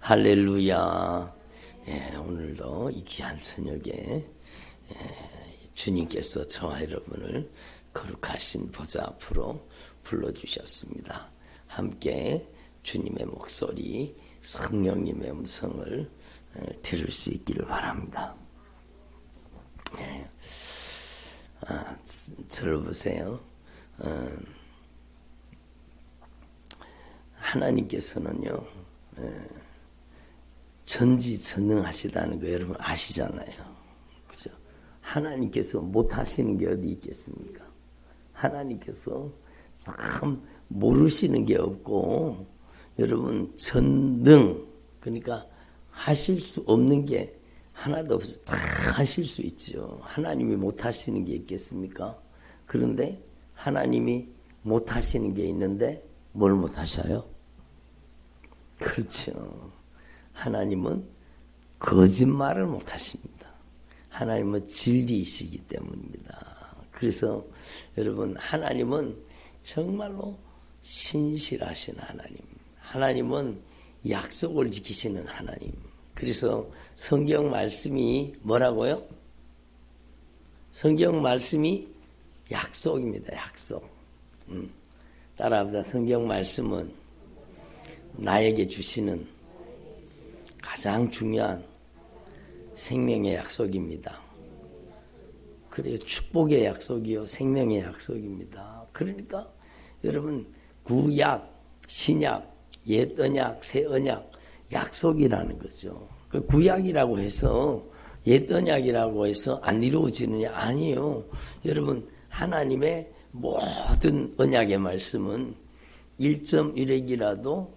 할렐루야. 오늘도 이 귀한 저녁에 주님께서 저와 여러분을 거룩하신 보좌 앞으로 불러주셨습니다. 함께 주님의 목소리, 성령님의 음성을 들을 수 있기를 바랍니다. 들어보세요. 하나님께서는요, 전지전능하시다는 거 여러분 아시잖아요. 그죠? 하나님께서 못하시는 게 어디 있겠습니까? 하나님께서 참 모르시는 게 없고, 여러분 전능, 그러니까 하실 수 없는 게 하나도 없어요. 다 하실 수 있죠. 하나님이 못하시는 게 있겠습니까? 그런데 하나님이 못하시는 게 있는데 뭘 못하셔요? 그렇죠. 하나님은 거짓말을 못하십니다. 하나님은 진리이시기 때문입니다. 그래서 여러분, 하나님은 정말로 신실하신 하나님, 하나님은 약속을 지키시는 하나님. 그래서 성경 말씀이 뭐라고요? 성경 말씀이 약속입니다. 약속. 따라합니다. 성경 말씀은 나에게 주시는 가장 중요한 생명의 약속입니다. 그래요. 축복의 약속이요. 생명의 약속입니다. 그러니까 여러분, 구약, 신약, 옛 언약, 새 언약, 약속이라는 거죠. 그 구약이라고 해서, 옛 언약이라고 해서 안 이루어지느냐? 아니에요. 여러분, 하나님의 모든 언약의 말씀은 1.1핵이라도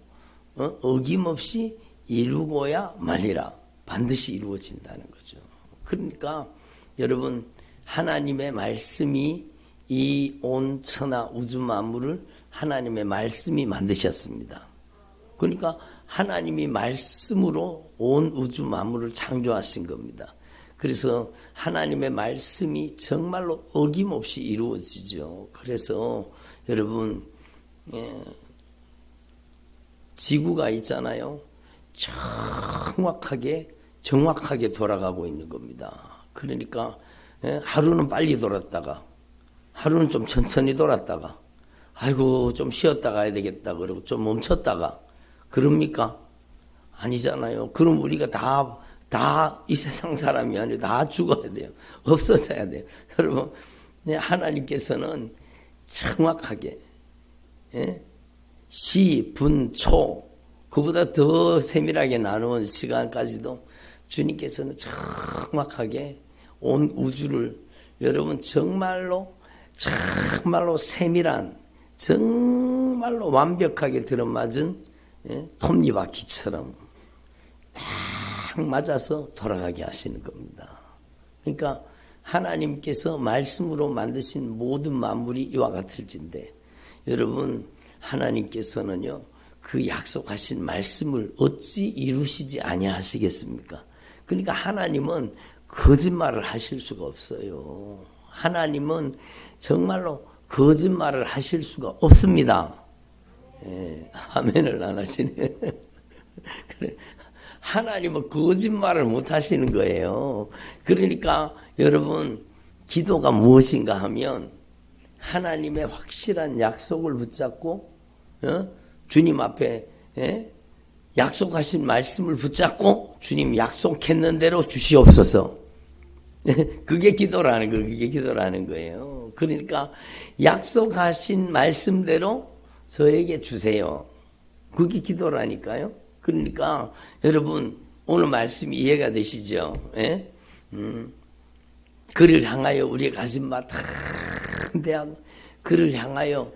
어김없이 이루고야 말리라. 반드시 이루어진다는 거죠. 그러니까 여러분, 하나님의 말씀이 이 온 천하 우주 만물을 하나님의 말씀이 만드셨습니다. 그러니까 하나님이 말씀으로 온 우주 만물을 창조하신 겁니다. 그래서 하나님의 말씀이 정말로 어김없이 이루어지죠. 그래서 여러분, 지구가 있잖아요. 정확하게 돌아가고 있는 겁니다. 그러니까 하루는 빨리 돌았다가, 하루는 좀 천천히 돌았다가, 아이고 좀 쉬었다 가야 되겠다 그러고 좀 멈췄다가, 그럽니까? 아니잖아요. 그럼 우리가 다 이 세상 사람이 아니라 다 죽어야 돼요. 없어져야 돼요. 여러분, 하나님께서는 정확하게 시, 분, 초, 그보다 더 세밀하게 나누는 시간까지도 주님께서는 정확하게 온 우주를, 여러분 정말로 세밀한, 정말로 완벽하게 들어맞은 톱니바퀴처럼 딱 맞아서 돌아가게 하시는 겁니다. 그러니까 하나님께서 말씀으로 만드신 모든 만물이 이와 같을진데, 여러분, 하나님께서는요, 그 약속하신 말씀을 어찌 이루시지 아니하시겠습니까? 그러니까 하나님은 거짓말을 하실 수가 없어요. 하나님은 정말로 거짓말을 하실 수가 없습니다. 아멘을 안 하시네. 그래. 하나님은 거짓말을 못 하시는 거예요. 그러니까 여러분, 기도가 무엇인가 하면 하나님의 확실한 약속을 붙잡고 주님 앞에 약속하신 말씀을 붙잡고 주님 약속했는 대로 주시옵소서. 그게 기도라는 거예요. 그러니까 약속하신 말씀대로 저에게 주세요. 그게 기도라니까요. 그러니까 여러분, 오늘 말씀이 이해가 되시죠? 그를 향하여 우리가 가진 바 담대한, 그를 향하여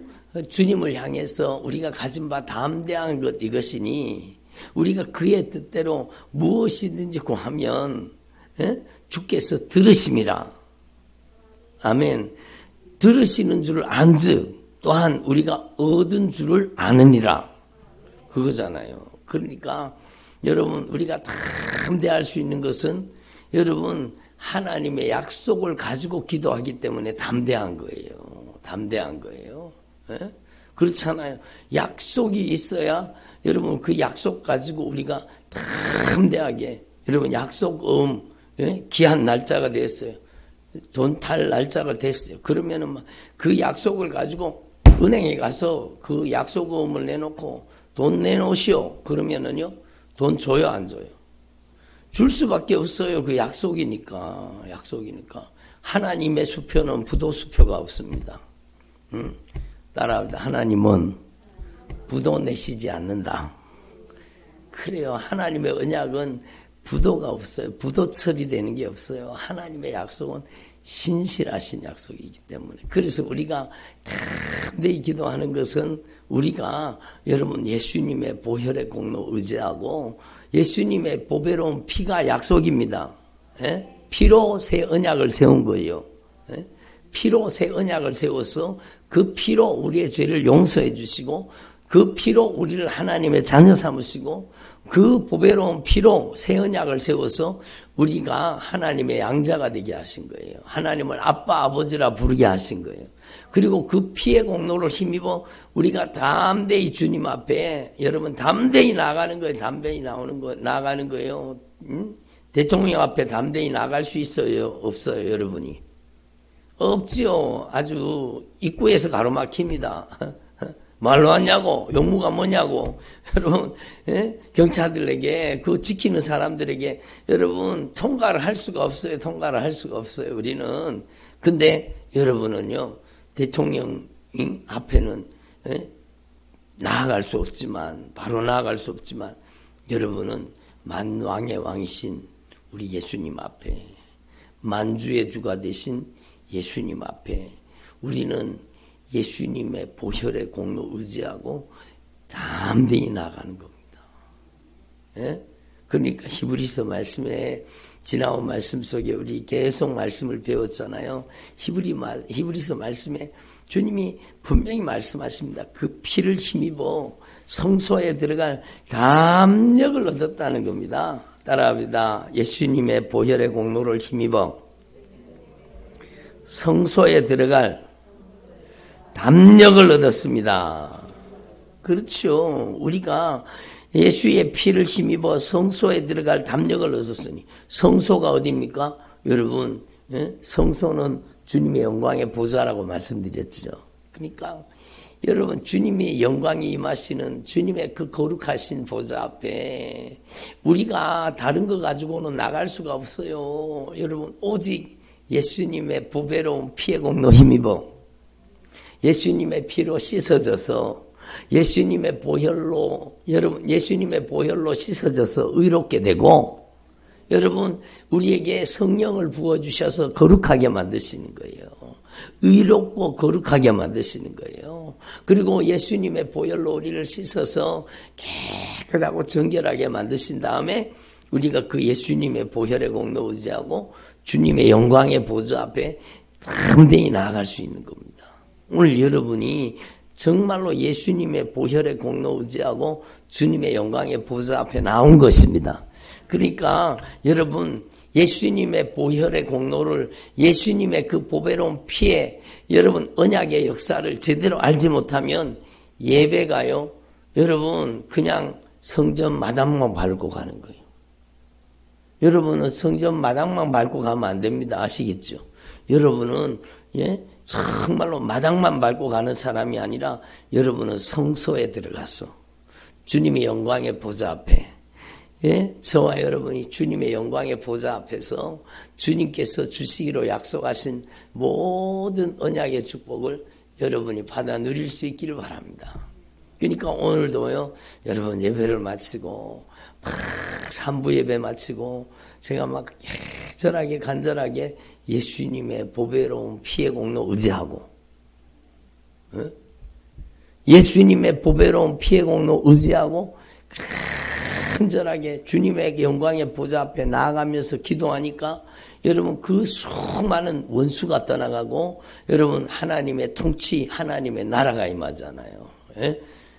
주님을 향해서 우리가 가진 바 담대한 것, 이것이니 우리가 그의 뜻대로 무엇이든지 구하면 주께서 들으심이라. 아멘. 들으시는 줄을 안즉 또한 우리가 얻은 줄을 아느니라. 그거잖아요. 그러니까 여러분, 우리가 담대할 수 있는 것은 여러분, 하나님의 약속을 가지고 기도하기 때문에 담대한 거예요. 담대한 거예요. 그렇잖아요. 약속이 있어야 여러분 그 약속 가지고 우리가 담대하게 여러분 약속 기한 날짜가 됐어요. 돈 탈 날짜가 됐어요. 그러면은 그 약속을 가지고 은행에 가서 그 약속금을 내놓고 돈 내놓으시오. 그러면은요 돈 줘요 안 줘요? 줄 수밖에 없어요. 그 약속이니까. 하나님의 수표는 부도 수표가 없습니다. 따라합니다. 하나님은 부도 내시지 않는다. 그래요. 하나님의 언약은 부도가 없어요. 부도 처리되는 게 없어요. 하나님의 약속은 신실하신 약속이기 때문에. 그래서 우리가 담대히 기도하는 것은 우리가 여러분 예수님의 보혈의 공로 의지하고 예수님의 보배로운 피가 약속입니다. 예? 피로 새 언약을 세운 거예요. 예? 피로 새 언약을 세워서 그 피로 우리의 죄를 용서해 주시고 그 피로 우리를 하나님의 자녀 삼으시고 그 보배로운 피로 새 언약을 세워서 우리가 하나님의 양자가 되게 하신 거예요. 하나님을 아빠 아버지라 부르게 하신 거예요. 그리고 그 피의 공로를 힘입어 우리가 담대히 주님 앞에 여러분 담대히 나가는 거예요. 담대히 나가는 거예요. 대통령 앞에 담대히 나갈 수 있어요? 없어요? 여러분이? 없지요. 아주 입구에서 가로막힙니다. 말로 하냐고, 용무가 뭐냐고, 여러분, 경찰들에게, 그 지키는 사람들에게, 여러분, 통과를 할 수가 없어요. 우리는. 근데, 여러분은요, 대통령 앞에는, 나아갈 수 없지만, 바로 나아갈 수 없지만, 여러분은 만왕의 왕이신 우리 예수님 앞에, 만주의 주가 되신 예수님 앞에, 우리는 예수님의 보혈의 공로 의지하고 담대히 나가는 겁니다. 예? 그러니까 히브리서 말씀에 지나온 말씀 속에 우리 계속 말씀을 배웠잖아요. 히브리서 말씀에 주님이 분명히 말씀하십니다. 그 피를 힘입어 성소에 들어갈 담력을 얻었다는 겁니다. 따라합니다. 예수님의 보혈의 공로를 힘입어 성소에 들어갈 담력을 얻었습니다. 그렇죠. 우리가 예수의 피를 힘입어 성소에 들어갈 담력을 얻었으니 성소가 어디입니까? 여러분 성소는 주님의 영광의 보좌라고 말씀드렸죠. 그러니까 여러분 주님의 영광이 임하시는 주님의 그 거룩하신 보좌 앞에 우리가 다른 거 가지고는 나갈 수가 없어요. 여러분 오직 예수님의 보배로운 피의 공로 힘입어 예수님의 피로 씻어져서 예수님의 보혈로 여러분 예수님의 보혈로 씻어져서 의롭게 되고 여러분 우리에게 성령을 부어 주셔서 거룩하게 만드시는 거예요. 의롭고 거룩하게 만드시는 거예요. 그리고 예수님의 보혈로 우리를 씻어서 깨끗하고 정결하게 만드신 다음에 우리가 그 예수님의 보혈의 공로 의지하고 주님의 영광의 보좌 앞에 담대히 나아갈 수 있는 겁니다. 오늘 여러분이 정말로 예수님의 보혈의 공로 의지하고 주님의 영광의 보좌 앞에 나온 것입니다. 그러니까 여러분 예수님의 보혈의 공로를 예수님의 그 보배로운 피에 여러분 언약의 역사를 제대로 알지 못하면 예배가요 여러분 그냥 성전 마당만 밟고 가는 거예요. 여러분은 성전 마당만 밟고 가면 안 됩니다. 아시겠죠? 여러분은 정말로 마당만 밟고 가는 사람이 아니라 여러분은 성소에 들어가서 주님의 영광의 보좌 앞에 저와 여러분이 주님의 영광의 보좌 앞에서 주님께서 주시기로 약속하신 모든 언약의 축복을 여러분이 받아 누릴 수 있기를 바랍니다. 그러니까 오늘도요 여러분 예배를 마치고 막 3부 예배 마치고 제가 막 간절하게 예수님의 보배로운 피의 공로 의지하고 예수님의 보배로운 피의 공로 의지하고 간절하게 주님의 영광의 보좌 앞에 나아가면서 기도하니까 여러분 그 수많은 원수가 떠나가고 여러분 하나님의 통치 하나님의 나라가 임하잖아요.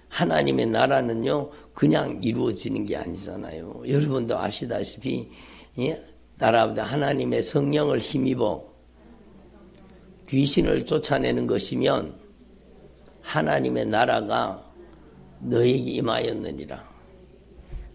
하나님의 나라는요 그냥 이루어지는 게 아니잖아요. 여러분도 아시다시피 따라합니다. 하나님의 성령을 힘입어 귀신을 쫓아내는 것이면 하나님의 나라가 너에게 임하였느니라.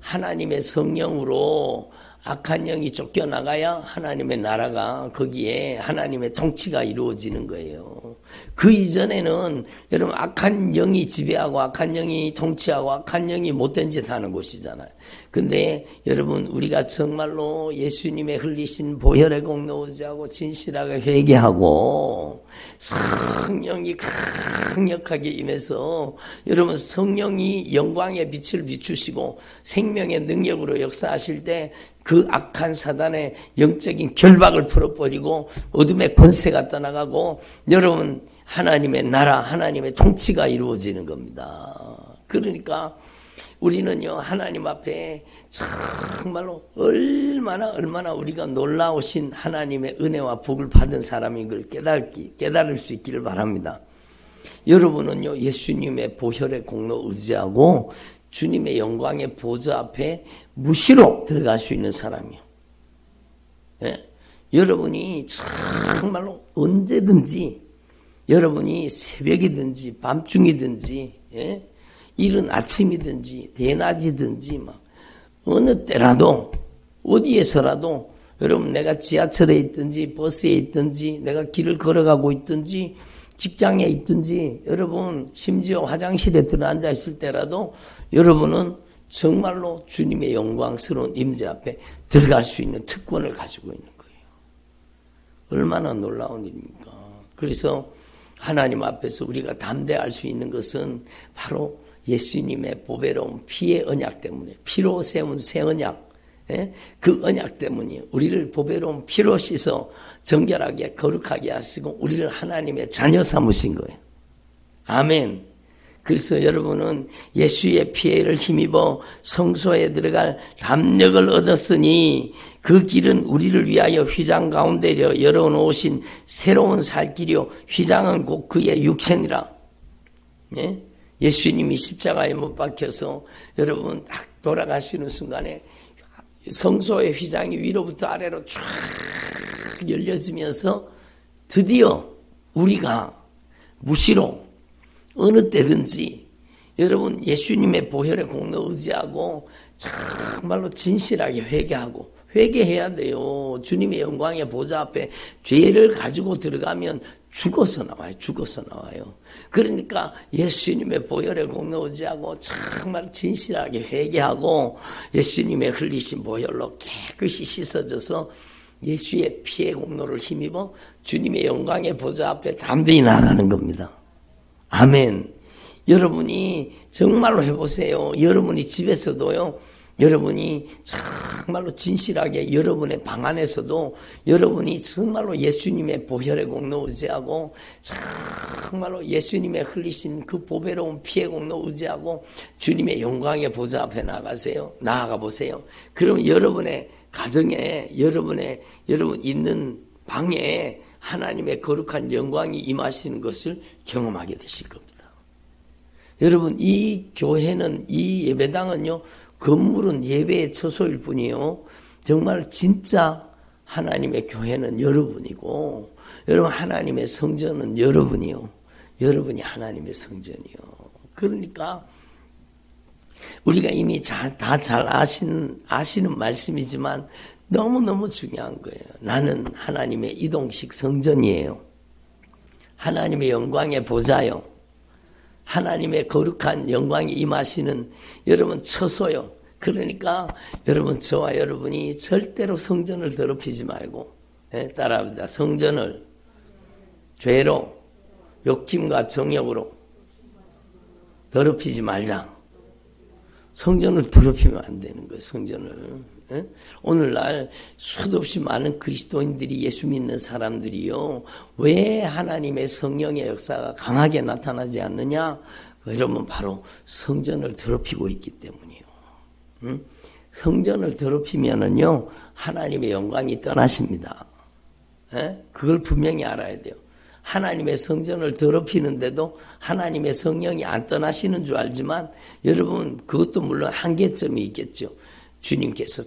하나님의 성령으로 악한 영이 쫓겨나가야 하나님의 나라가 거기에 하나님의 통치가 이루어지는 거예요. 그 이전에는 여러분 악한 영이 지배하고 악한 영이 통치하고 악한 영이 못된 짓 하는 곳이잖아요. 근데 여러분 우리가 정말로 예수님의 흘리신 보혈의 공로 의지하고 진실하게 회개하고 성령이 강력하게 임해서 여러분 성령이 영광의 빛을 비추시고 생명의 능력으로 역사하실 때 그 악한 사단의 영적인 결박을 풀어버리고 어둠의 권세가 떠나가고 여러분 하나님의 나라, 하나님의 통치가 이루어지는 겁니다. 그러니까 우리는요 하나님 앞에 정말로 얼마나 우리가 놀라우신 하나님의 은혜와 복을 받은 사람인 걸 깨달을 수 있기를 바랍니다. 여러분은요 예수님의 보혈의 공로 의지하고 주님의 영광의 보좌 앞에 무시로 들어갈 수 있는 사람이요. 예? 여러분이 정말로 언제든지 여러분이 새벽이든지 밤중이든지 예? 이른 아침이든지 대낮이든지 막 어느 때라도 어디에서라도 여러분 내가 지하철에 있든지 버스에 있든지 내가 길을 걸어가고 있든지 직장에 있든지 여러분 심지어 화장실에 들어앉아 있을 때라도 여러분은 정말로 주님의 영광스러운 임재 앞에 들어갈 수 있는 특권을 가지고 있는 거예요. 얼마나 놀라운 일입니까? 그래서 하나님 앞에서 우리가 담대할 수 있는 것은 바로 예수님의 보배로운 피의 언약 때문에 피로 세운 새 언약 그 언약 때문에 우리를 보배로운 피로 씻어 정결하게 거룩하게 하시고 우리를 하나님의 자녀 삼으신 거예요. 아멘. 그래서 여러분은 예수의 피해를 힘입어 성소에 들어갈 담력을 얻었으니 그 길은 우리를 위하여 휘장 가운데 열어놓으신 새로운 살 길이요 휘장은 곧 그의 육체니라. 예? 예수님이 십자가에 못 박혀서 여러분 딱 돌아가시는 순간에 성소의 휘장이 위로부터 아래로 쫙 열려지면서 드디어 우리가 무시로 어느 때든지 여러분 예수님의 보혈의 공로 의지하고 정말로 진실하게 회개하고 회개해야 돼요. 주님의 영광의 보좌 앞에 죄를 가지고 들어가면 죽어서 나와요. 그러니까 예수님의 보혈의 공로 의지하고 정말 진실하게 회개하고 예수님의 흘리신 보혈로 깨끗이 씻어져서 예수의 피의 공로를 힘입어 주님의 영광의 보좌 앞에 담대히 나가는 겁니다. 아멘. 여러분이 정말로 해보세요. 여러분이 집에서도요. 여러분이 정말로 진실하게 여러분의 방 안에서도 여러분이 정말로 예수님의 보혈의 공로 의지하고 정말로 예수님의 흘리신 그 보배로운 피의 공로 의지하고 주님의 영광의 보좌 앞에 나아가 보세요. 그럼 여러분의 가정에 여러분 있는 방에 하나님의 거룩한 영광이 임하시는 것을 경험하게 되실 겁니다. 여러분 이 교회는 이 예배당은요. 건물은 예배의 처소일 뿐이요. 정말 진짜 하나님의 교회는 여러분이고 여러분 하나님의 성전은 여러분이요. 여러분이 하나님의 성전이요. 그러니까 우리가 이미 다 잘 아시는 말씀이지만 너무너무 중요한 거예요. 나는 하나님의 이동식 성전이에요. 하나님의 영광의 보좌요. 하나님의 거룩한 영광이 임하시는 여러분 처소요. 그러니까 여러분 저와 여러분이 절대로 성전을 더럽히지 말고 따라합니다. 성전을 죄로 욕심과 정욕으로 더럽히지 말자. 성전을 더럽히면 안 되는 거예요. 성전을. 오늘날 수도 없이 많은 그리스도인들이 예수 믿는 사람들이요. 왜 하나님의 성령의 역사가 강하게 나타나지 않느냐? 여러분 바로 성전을 더럽히고 있기 때문이에요. 성전을 더럽히면은요 하나님의 영광이 떠나십니다. 그걸 분명히 알아야 돼요. 하나님의 성전을 더럽히는데도 하나님의 성령이 안 떠나시는 줄 알지만 여러분 그것도 물론 한계점이 있겠죠. 주님께서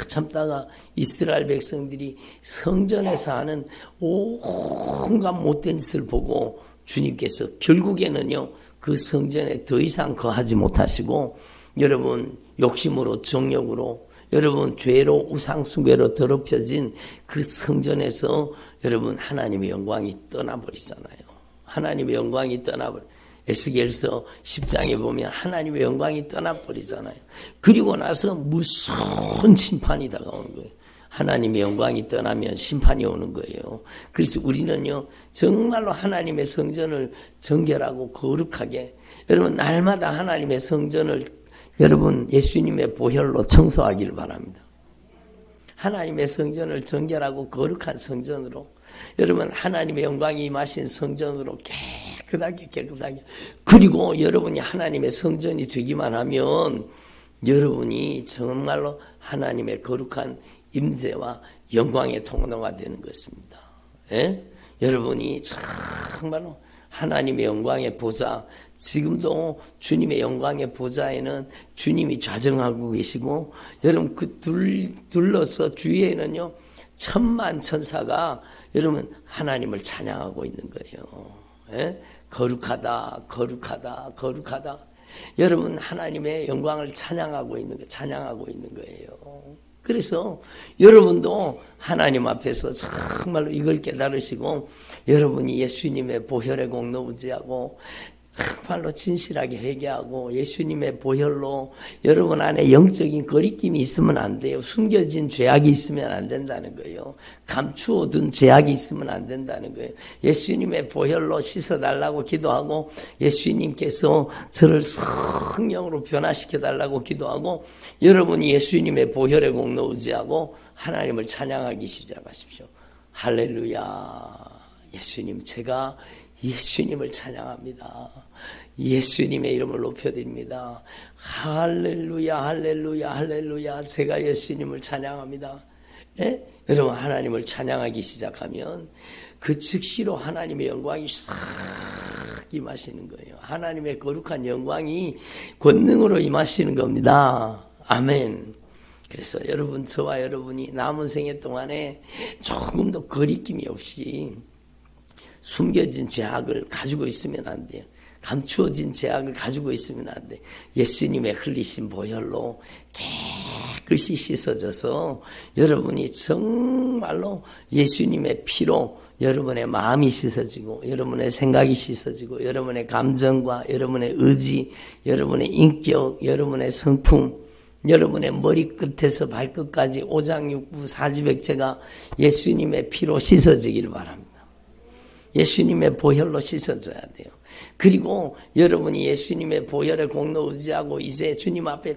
참다가 이스라엘 백성들이 성전에서 하는 온갖 못된 짓을 보고 주님께서 결국에는요, 그 성전에 더 이상 거하지 못하시고, 여러분, 욕심으로, 정욕으로, 여러분, 죄로, 우상숭배로 더럽혀진 그 성전에서 여러분, 하나님의 영광이 떠나버리잖아요. 하나님의 영광이 떠나버려. 에스겔서 10장에 보면 하나님의 영광이 떠나버리잖아요. 그리고 나서 무서운 심판이 다가오는 거예요. 하나님의 영광이 떠나면 심판이 오는 거예요. 그래서 우리는요, 정말로 하나님의 성전을 정결하고 거룩하게, 여러분, 날마다 하나님의 성전을 여러분, 예수님의 보혈로 청소하기를 바랍니다. 하나님의 성전을 정결하고 거룩한 성전으로, 여러분, 하나님의 영광이 임하신 성전으로 깨끗하게. 그리고 여러분이 하나님의 성전이 되기만 하면 여러분이 정말로 하나님의 거룩한 임재와 영광의 통로가 되는 것입니다. 예? 여러분이 정말로 하나님의 영광의 보좌, 지금도 주님의 영광의 보좌에는 주님이 좌정하고 계시고, 여러분 그 둘러서 주위에는요, 천만 천사가 여러분 하나님을 찬양하고 있는 거예요. 예? 거룩하다. 여러분 하나님의 영광을 찬양하고 있는 거예요. 그래서 여러분도 하나님 앞에서 정말로 이걸 깨달으시고, 여러분이 예수님의 보혈의 공로 의지하고 정말로 진실하게 회개하고 예수님의 보혈로 여러분 안에 영적인 거리낌이 있으면 안 돼요. 숨겨진 죄악이 있으면 안 된다는 거예요. 감추어둔 죄악이 있으면 안 된다는 거예요. 예수님의 보혈로 씻어달라고 기도하고, 예수님께서 저를 성령으로 변화시켜달라고 기도하고, 여러분이 예수님의 보혈의 공로 의지하고 하나님을 찬양하기 시작하십시오. 할렐루야. 예수님, 제가 예수님을 찬양합니다. 예수님의 이름을 높여드립니다. 할렐루야. 제가 예수님을 찬양합니다. 예? 여러분, 하나님을 찬양하기 시작하면 그 즉시로 하나님의 영광이 싹 임하시는 거예요. 하나님의 거룩한 영광이 권능으로 임하시는 겁니다. 아멘. 그래서 여러분, 저와 여러분이 남은 생애 동안에 조금도 거리낌이 없이 숨겨진 죄악을 가지고 있으면 안 돼요. 감추어진 죄악을 가지고 있으면 안 돼요. 예수님의 흘리신 보혈로 깨끗이 씻어져서 여러분이 정말로 예수님의 피로 여러분의 마음이 씻어지고, 여러분의 생각이 씻어지고, 여러분의 감정과 여러분의 의지, 여러분의 인격, 여러분의 성품, 여러분의 머리끝에서 발끝까지 오장육부 사지백체가 예수님의 피로 씻어지기를 바랍니다. 예수님의 보혈로 씻어져야 돼요. 그리고 여러분이 예수님의 보혈의 공로 의지하고 이제 주님 앞에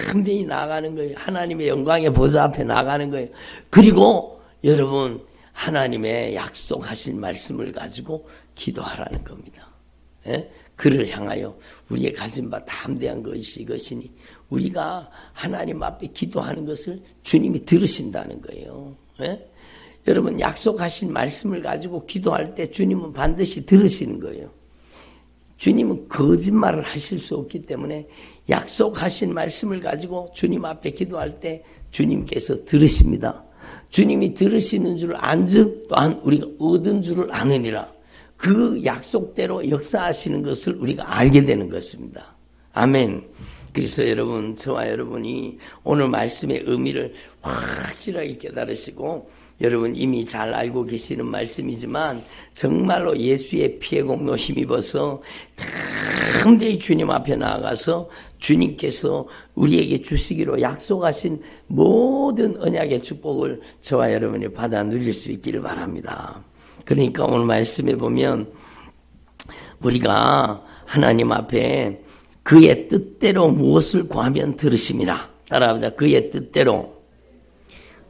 담대히 나가는 거예요. 하나님의 영광의 보좌 앞에 나가는 거예요. 그리고 여러분, 하나님의 약속하신 말씀을 가지고 기도하라는 겁니다. 예? 그를 향하여 우리의 가진 바 담대한 것이 이것이니, 우리가 하나님 앞에 기도하는 것을 주님이 들으신다는 거예요. 예? 여러분, 약속하신 말씀을 가지고 기도할 때 주님은 반드시 들으시는 거예요. 주님은 거짓말을 하실 수 없기 때문에 약속하신 말씀을 가지고 주님 앞에 기도할 때 주님께서 들으십니다. 주님이 들으시는 줄 안즉 또한 우리가 얻은 줄을 아느니라. 그 약속대로 역사하시는 것을 우리가 알게 되는 것입니다. 아멘. 그래서 여러분, 저와 여러분이 오늘 말씀의 의미를 확실하게 깨달으시고, 여러분 이미 잘 알고 계시는 말씀이지만 정말로 예수의 피의 공로 힘입어서 담대히 주님 앞에 나아가서 주님께서 우리에게 주시기로 약속하신 모든 언약의 축복을 저와 여러분이 받아 누릴 수 있기를 바랍니다. 그러니까 오늘 말씀에 보면 우리가 하나님 앞에 그의 뜻대로 무엇을 구하면 들으심이라. 따라합니다. 그의 뜻대로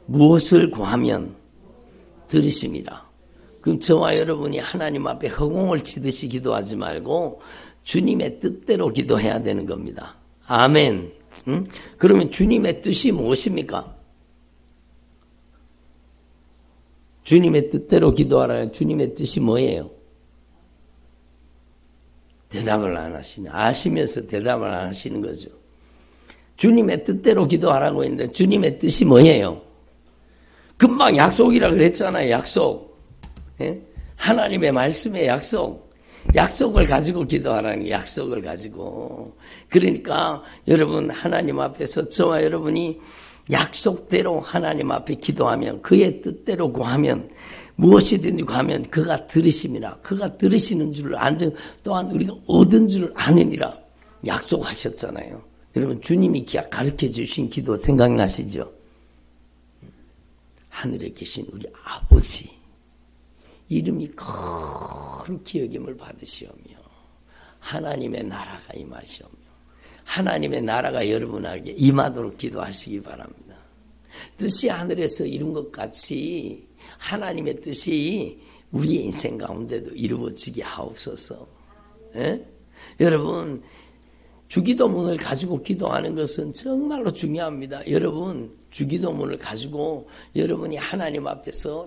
무엇을 구하면 들으심이라. 그럼 저와 여러분이 하나님 앞에 허공을 치듯이 기도하지 말고 주님의 뜻대로 기도해야 되는 겁니다. 아멘. 응? 그러면 주님의 뜻이 무엇입니까? 주님의 뜻대로 기도하라는 주님의 뜻이 뭐예요? 대답을 안 하시냐. 아시면서 대답을 안 하시는 거죠. 주님의 뜻대로 기도하라고 했는데 주님의 뜻이 뭐예요? 금방 약속이라 그랬잖아요. 약속. 예? 하나님의 말씀의 약속. 약속을 가지고 기도하라는 게 약속을 가지고. 그러니까 여러분 하나님 앞에서 저와 여러분이 약속대로 하나님 앞에 기도하면 그의 뜻대로 구하면 무엇이든지 구하면 그가 들으심이라. 그가 들으시는 줄 안정 또한 우리가 얻은 줄 아느니라 약속하셨잖아요. 여러분 주님이 가르쳐 주신 기도 생각나시죠? 하늘에 계신 우리 아버지 이름이 거룩히 여김을 받으시오며 하나님의 나라가 임하시오며 하나님의 나라가 여러분에게 임하도록 기도하시기 바랍니다. 뜻이 하늘에서 이룬 것 같이 하나님의 뜻이 우리의 인생 가운데도 이루어지게 하옵소서. 예? 여러분 주기도문을 가지고 기도하는 것은 정말로 중요합니다. 여러분 주기도문을 가지고 여러분이 하나님 앞에서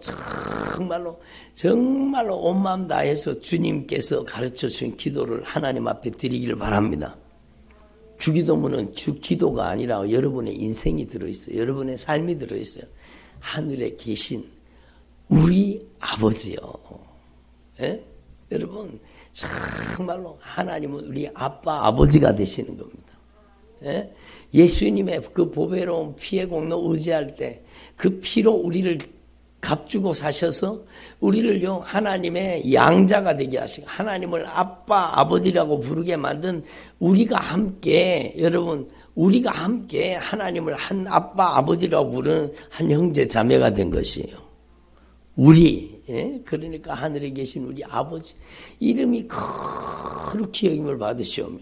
정말로 온 마음 다해서 주님께서 가르쳐 주신 기도를 하나님 앞에 드리기를 바랍니다. 주기도문은 기도가 아니라 여러분의 인생이 들어있어요. 여러분의 삶이 들어있어요. 하늘에 계신 우리 아버지요. 예? 여러분 정말로 하나님은 우리 아빠 아버지가 되시는 겁니다. 예? 예수님의 그 보배로운 피의 공로 의지할 때 그 피로 우리를 값주고 사셔서 우리를요 하나님의 양자가 되게 하시고 하나님을 아빠 아버지라고 부르게 만든 우리가 함께 여러분 우리가 함께 하나님을 한 아빠 아버지라고 부르는 한 형제 자매가 된 것이에요. 우리 예? 그러니까 하늘에 계신 우리 아버지 이름이 거룩히 여김을 받으시오며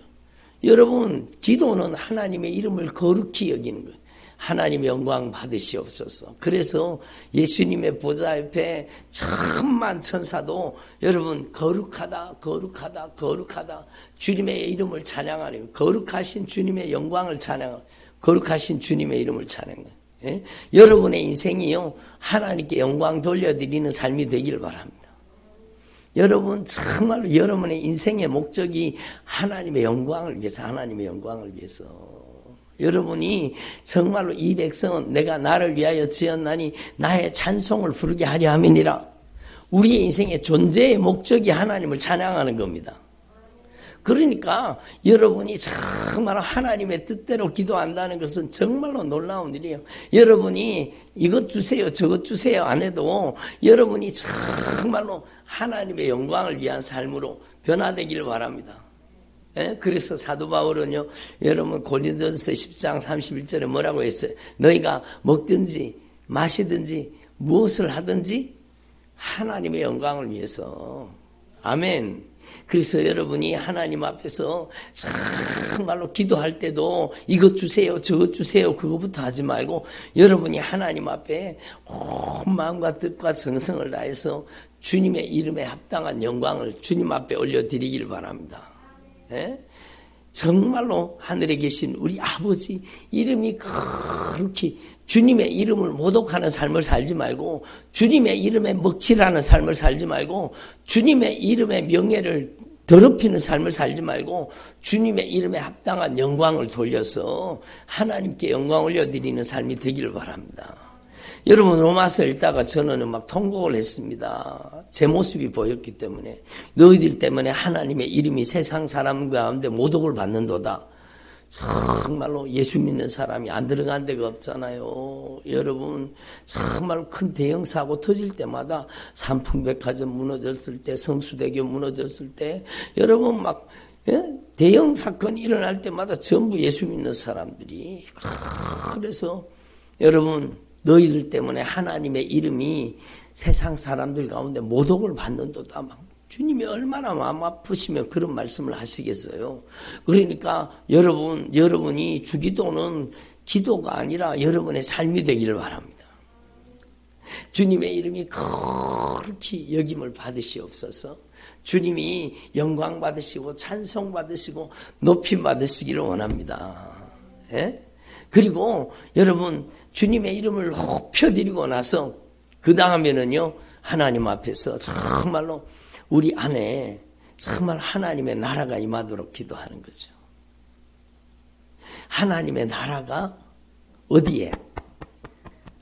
여러분 기도는 하나님의 이름을 거룩히 여기는 거예요. 하나님의 영광 받으시옵소서. 그래서 예수님의 보좌 옆에 천만 천사도 여러분 거룩하다 거룩하다 거룩하다 주님의 이름을 찬양하는 거룩하신 주님의 영광을 찬양하는 거룩하신 주님의 이름을 찬양하는 예? 여러분의 인생이요 하나님께 영광 돌려드리는 삶이 되기를 바랍니다. 여러분 정말로 여러분의 인생의 목적이 하나님의 영광을 위해서 하나님의 영광을 위해서 여러분이 정말로 이 백성은 내가 나를 위하여 지었나니 나의 찬송을 부르게 하려 함이니라. 우리의 인생의 존재의 목적이 하나님을 찬양하는 겁니다. 그러니까 여러분이 정말 하나님의 뜻대로 기도한다는 것은 정말로 놀라운 일이에요. 여러분이 이것 주세요 저것 주세요 안 해도 여러분이 정말로 하나님의 영광을 위한 삶으로 변화되기를 바랍니다. 예? 그래서 사도 바울은요 여러분 고린도전서 10장 31절에 뭐라고 했어요? 너희가 먹든지 마시든지 무엇을 하든지 하나님의 영광을 위해서. 아멘. 그래서 여러분이 하나님 앞에서 정말로 기도할 때도 이것 주세요 저것 주세요 그거부터 하지 말고 여러분이 하나님 앞에 온 마음과 뜻과 정성을 다해서 주님의 이름에 합당한 영광을 주님 앞에 올려드리길 바랍니다. 예? 정말로 하늘에 계신 우리 아버지 이름이 거룩히 주님의 이름을 모독하는 삶을 살지 말고 주님의 이름에 먹칠하는 삶을 살지 말고 주님의 이름의 명예를 더럽히는 삶을 살지 말고 주님의 이름에 합당한 영광을 돌려서 하나님께 영광 올려드리는 삶이 되기를 바랍니다. 여러분 로마서 읽다가 저는 막 통곡을 했습니다. 제 모습이 보였기 때문에 너희들 때문에 하나님의 이름이 세상 사람 가운데 모독을 받는도다. 정말로 예수 믿는 사람이 안 들어간 데가 없잖아요. 여러분 정말 큰 대형 사고 터질 때마다 삼풍백화점 무너졌을 때 성수대교 무너졌을 때 여러분 막 대형 사건이 일어날 때마다 전부 예수 믿는 사람들이 그래서 여러분 너희들 때문에 하나님의 이름이 세상 사람들 가운데 모독을 받는도다. 막 주님이 얼마나 마음 아프시면 그런 말씀을 하시겠어요. 그러니까 여러분이 주기도는 기도가 아니라 여러분의 삶이 되기를 바랍니다. 주님의 이름이 거룩히 여김을 받으시옵소서. 주님이 영광 받으시고 찬송 받으시고 높임 받으시기를 원합니다. 예? 그리고 여러분 주님의 이름을 높여드리고 나서 그 다음에는요 하나님 앞에서 정말로 우리 안에 정말 하나님의 나라가 임하도록 기도하는 거죠. 하나님의 나라가 어디에?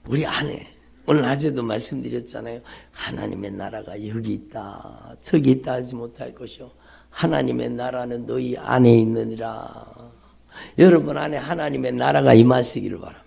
우리 안에. 오늘 낮에도 말씀드렸잖아요. 하나님의 나라가 여기 있다 저기 있다 하지 못할 것이요 하나님의 나라는 너희 안에 있느니라. 여러분 안에 하나님의 나라가 임하시기를 바랍니다.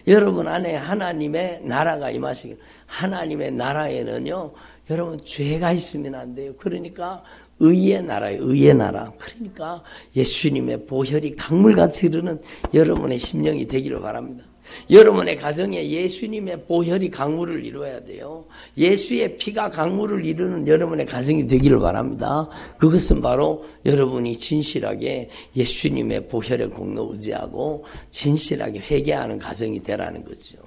여러분 안에 하나님의 나라가 임하시기를. 하나님의 나라에는요, 여러분 죄가 있으면 안 돼요. 그러니까 의의 나라예요. 의의 나라. 그러니까 예수님의 보혈이 강물같이 흐르는 여러분의 심령이 되기를 바랍니다. 여러분의 가정에 예수님의 보혈이 강물을 이루어야 돼요. 예수의 피가 강물을 이루는 여러분의 가정이 되기를 바랍니다. 그것은 바로 여러분이 진실하게 예수님의 보혈의 공로 의지하고 진실하게 회개하는 가정이 되라는 거죠.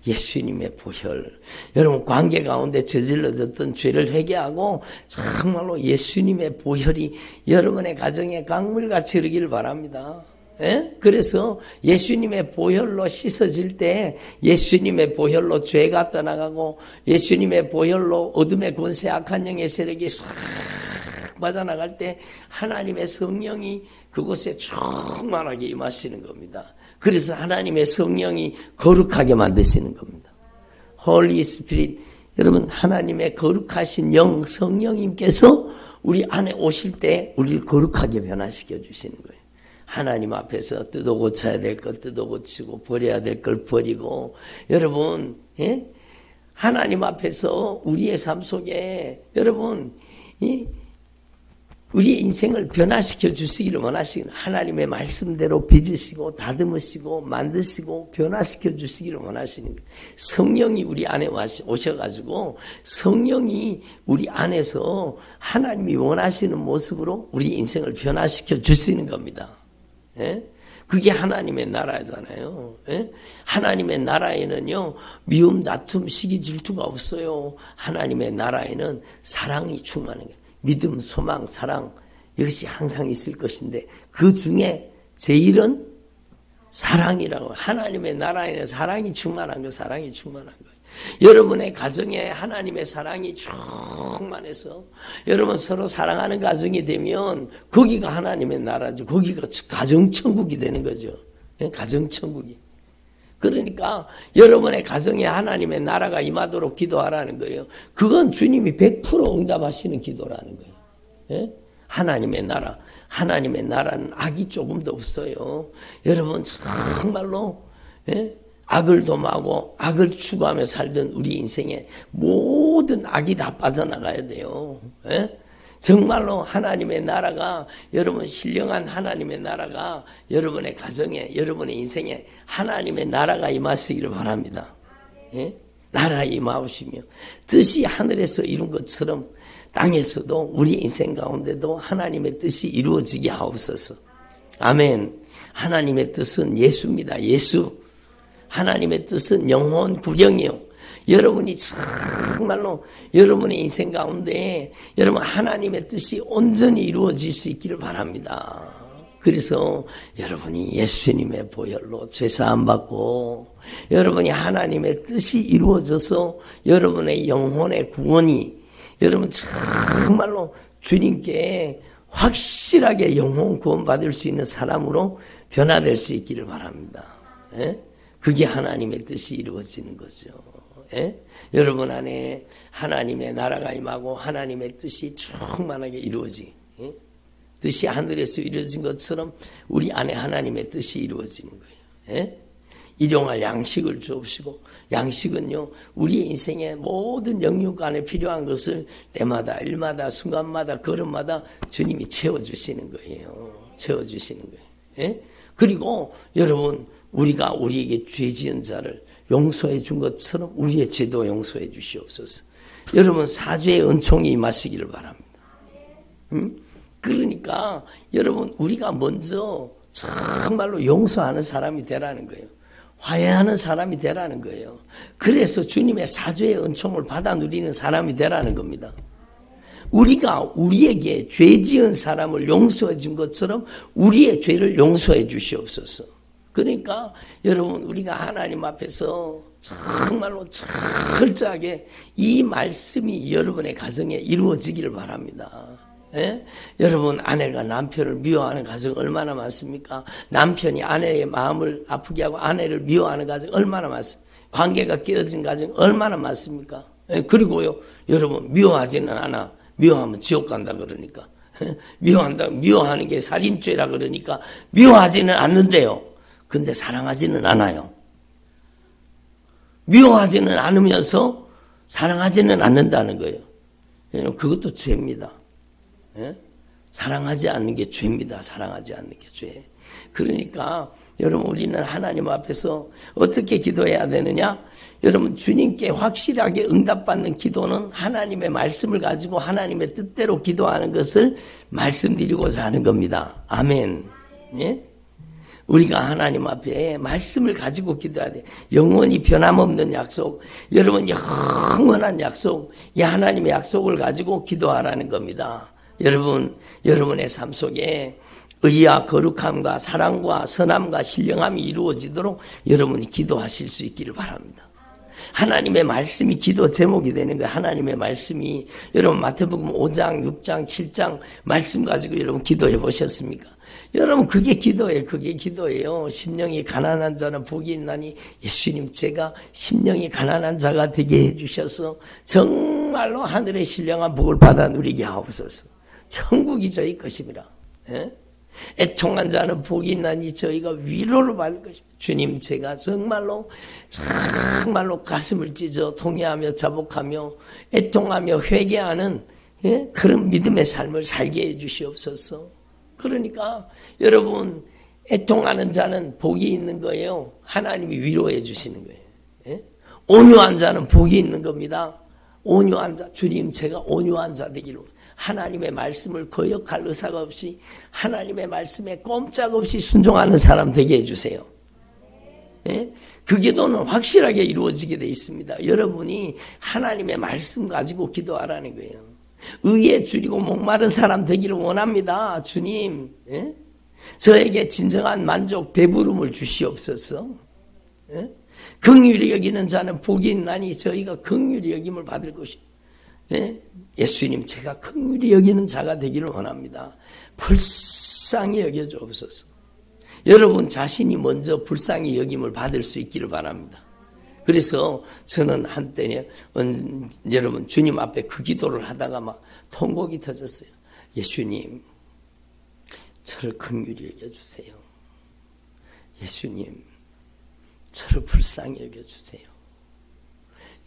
예수님의 보혈. 여러분 관계 가운데 저질러졌던 죄를 회개하고 정말로 예수님의 보혈이 여러분의 가정에 강물같이 흐르기를 바랍니다. 예? 그래서 예수님의 보혈로 씻어질 때 예수님의 보혈로 죄가 떠나가고 예수님의 보혈로 어둠의 권세 악한 영의 세력이 싹 빠져나갈 때 하나님의 성령이 그곳에 충만하게 임하시는 겁니다. 그래서 하나님의 성령이 거룩하게 만드시는 겁니다. Holy Spirit, 여러분 하나님의 거룩하신 영 성령님께서 우리 안에 오실 때 우리를 거룩하게 변화시켜 주시는 거예요. 하나님 앞에서 뜯어 고쳐야 될 것 뜯어 고치고 버려야 될 걸 버리고 여러분 하나님 앞에서 우리의 삶 속에 여러분 우리의 인생을 변화시켜 주시기를 원하시는 하나님의 말씀대로 빚으시고 다듬으시고 만드시고 변화시켜 주시기를 원하시는 성령이 우리 안에 오셔가지고 성령이 우리 안에서 하나님이 원하시는 모습으로 우리 인생을 변화시켜 주시는 겁니다. 예? 그게 하나님의 나라잖아요. 예? 하나님의 나라에는요 미움, 다툼, 시기, 질투가 없어요. 하나님의 나라에는 사랑이 충만한 거예요. 믿음, 소망, 사랑 이것이 항상 있을 것인데 그 중에 제일은 사랑이라고. 하나님의 나라에는 사랑이 충만한 거, 사랑이 충만한 거예요. 여러분의 가정에 하나님의 사랑이 충만해서 여러분 서로 사랑하는 가정이 되면 거기가 하나님의 나라죠. 거기가 가정천국이 되는 거죠. 가정천국이. 그러니까 여러분의 가정에 하나님의 나라가 임하도록 기도하라는 거예요. 그건 주님이 100% 응답하시는 기도라는 거예요. 예? 하나님의 나라. 하나님의 나라는 악이 조금도 없어요. 여러분 정말로 악을 도모하고 악을 추구하며 살던 우리 인생에 모든 악이 다 빠져나가야 돼요. 정말로 하나님의 나라가 여러분 신령한 하나님의 나라가 여러분의 가정에 여러분의 인생에 하나님의 나라가 임하시기를 바랍니다. 나라에 임하시며 뜻이 하늘에서 이룬 것처럼 땅에서도 우리 인생 가운데도 하나님의 뜻이 이루어지게 하옵소서. 아멘. 하나님의 뜻은 예수입니다. 예수. 하나님의 뜻은 영혼 구령이요. 여러분이 정말로 여러분의 인생 가운데 여러분 하나님의 뜻이 온전히 이루어질 수 있기를 바랍니다. 그래서 여러분이 예수님의 보혈로 죄사함 받고 여러분이 하나님의 뜻이 이루어져서 여러분의 영혼의 구원이 여러분 정말로 주님께 확실하게 영혼 구원 받을 수 있는 사람으로 변화될 수 있기를 바랍니다. 그게 하나님의 뜻이 이루어지는 거죠. 여러분 안에 하나님의 나라가 임하고 하나님의 뜻이 충만하게 이루어지. 뜻이 하늘에서 이루어진 것처럼 우리 안에 하나님의 뜻이 이루어지는 거예요. 일용할 양식을 주옵시고 양식은요 우리 인생의 모든 영육 안에 필요한 것을 때마다 일마다 순간마다 걸음마다 주님이 채워주시는 거예요. 채워주시는 거예요. 그리고 여러분 우리가 우리에게 죄 지은 자를 용서해 준 것처럼 우리의 죄도 용서해 주시옵소서. 여러분 사죄의 은총이 임하시기를 바랍니다. 그러니까 여러분 우리가 먼저 정말로 용서하는 사람이 되라는 거예요. 화해하는 사람이 되라는 거예요. 그래서 주님의 사죄의 은총을 받아 누리는 사람이 되라는 겁니다. 우리가 우리에게 죄 지은 사람을 용서해 준 것처럼 우리의 죄를 용서해 주시옵소서. 그러니까 여러분 우리가 하나님 앞에서 정말로 철저하게 이 말씀이 여러분의 가정에 이루어지기를 바랍니다. 여러분 아내가 남편을 미워하는 가정 얼마나 많습니까? 남편이 아내의 마음을 아프게 하고 아내를 미워하는 가정 얼마나 많습니까? 관계가 깨어진 가정 얼마나 많습니까? 그리고요 여러분 미워하지는 않아. 미워하면 지옥 간다 그러니까. 미워하는 게 살인죄라 그러니까 미워하지는 않는데요. 근데 사랑하지는 않아요. 미워하지는 않으면서 사랑하지는 않는다는 거예요. 그것도 죄입니다. 사랑하지 않는 게 죄입니다. 사랑하지 않는 게 죄. 그러니까 여러분 우리는 하나님 앞에서 어떻게 기도해야 되느냐? 여러분 주님께 확실하게 응답받는 기도는 하나님의 말씀을 가지고 하나님의 뜻대로 기도하는 것을 말씀드리고자 하는 겁니다. 아멘. 예? 우리가 하나님 앞에 말씀을 가지고 기도해야 돼. 영원히 변함없는 약속, 여러분 영원한 약속, 이 하나님의 약속을 가지고 기도하라는 겁니다. 여러분, 여러분의 삶 속에 의와 거룩함과 사랑과 선함과 신령함이 이루어지도록 여러분이 기도하실 수 있기를 바랍니다. 하나님의 말씀이 기도 제목이 되는 거예요. 하나님의 말씀이 여러분 마태복음 5장, 6장, 7장 말씀 가지고 여러분 기도해 보셨습니까? 여러분 그게 기도예요. 그게 기도예요. 심령이 가난한 자는 복이 있나니 예수님 제가 심령이 가난한 자가 되게 해주셔서 정말로 하늘의 신령한 복을 받아 누리게 하옵소서. 천국이 저희 것입니다. 예? 애통한 자는 복이 있나니 저희가 위로를 받을 것입니다. 주님 제가 정말로 가슴을 찢어 통회하며 자복하며 애통하며 회개하는 그런 믿음의 삶을 살게 해 주시옵소서. 그러니까 여러분 애통하는 자는 복이 있는 거예요. 하나님이 위로해 주시는 거예요. 온유한 자는 복이 있는 겁니다. 온유한 자, 주님 제가 온유한 자 되기로 하나님의 말씀을 거역할 의사가 없이 하나님의 말씀에 꼼짝없이 순종하는 사람 되게 해주세요. 그 기도는 확실하게 이루어지게 돼 있습니다. 여러분이 하나님의 말씀 가지고 기도하라는 거예요. 의에 줄이고 목마른 사람 되기를 원합니다. 주님 저에게 진정한 만족 배부름을 주시옵소서. 긍휼히 여기는 자는 복이 있나니 저희가 긍휼히 여김을 받을 것입니다. 예수님 제가 긍휼히 여기는 자가 되기를 원합니다. 불쌍히 여겨주옵소서. 여러분 자신이 먼저 불쌍히 여김을 받을 수 있기를 바랍니다. 그래서 저는 한때 여러분 주님 앞에 그 기도를 하다가 막 통곡이 터졌어요. 예수님 저를 긍휼히 여겨주세요. 예수님 저를 불쌍히 여겨주세요.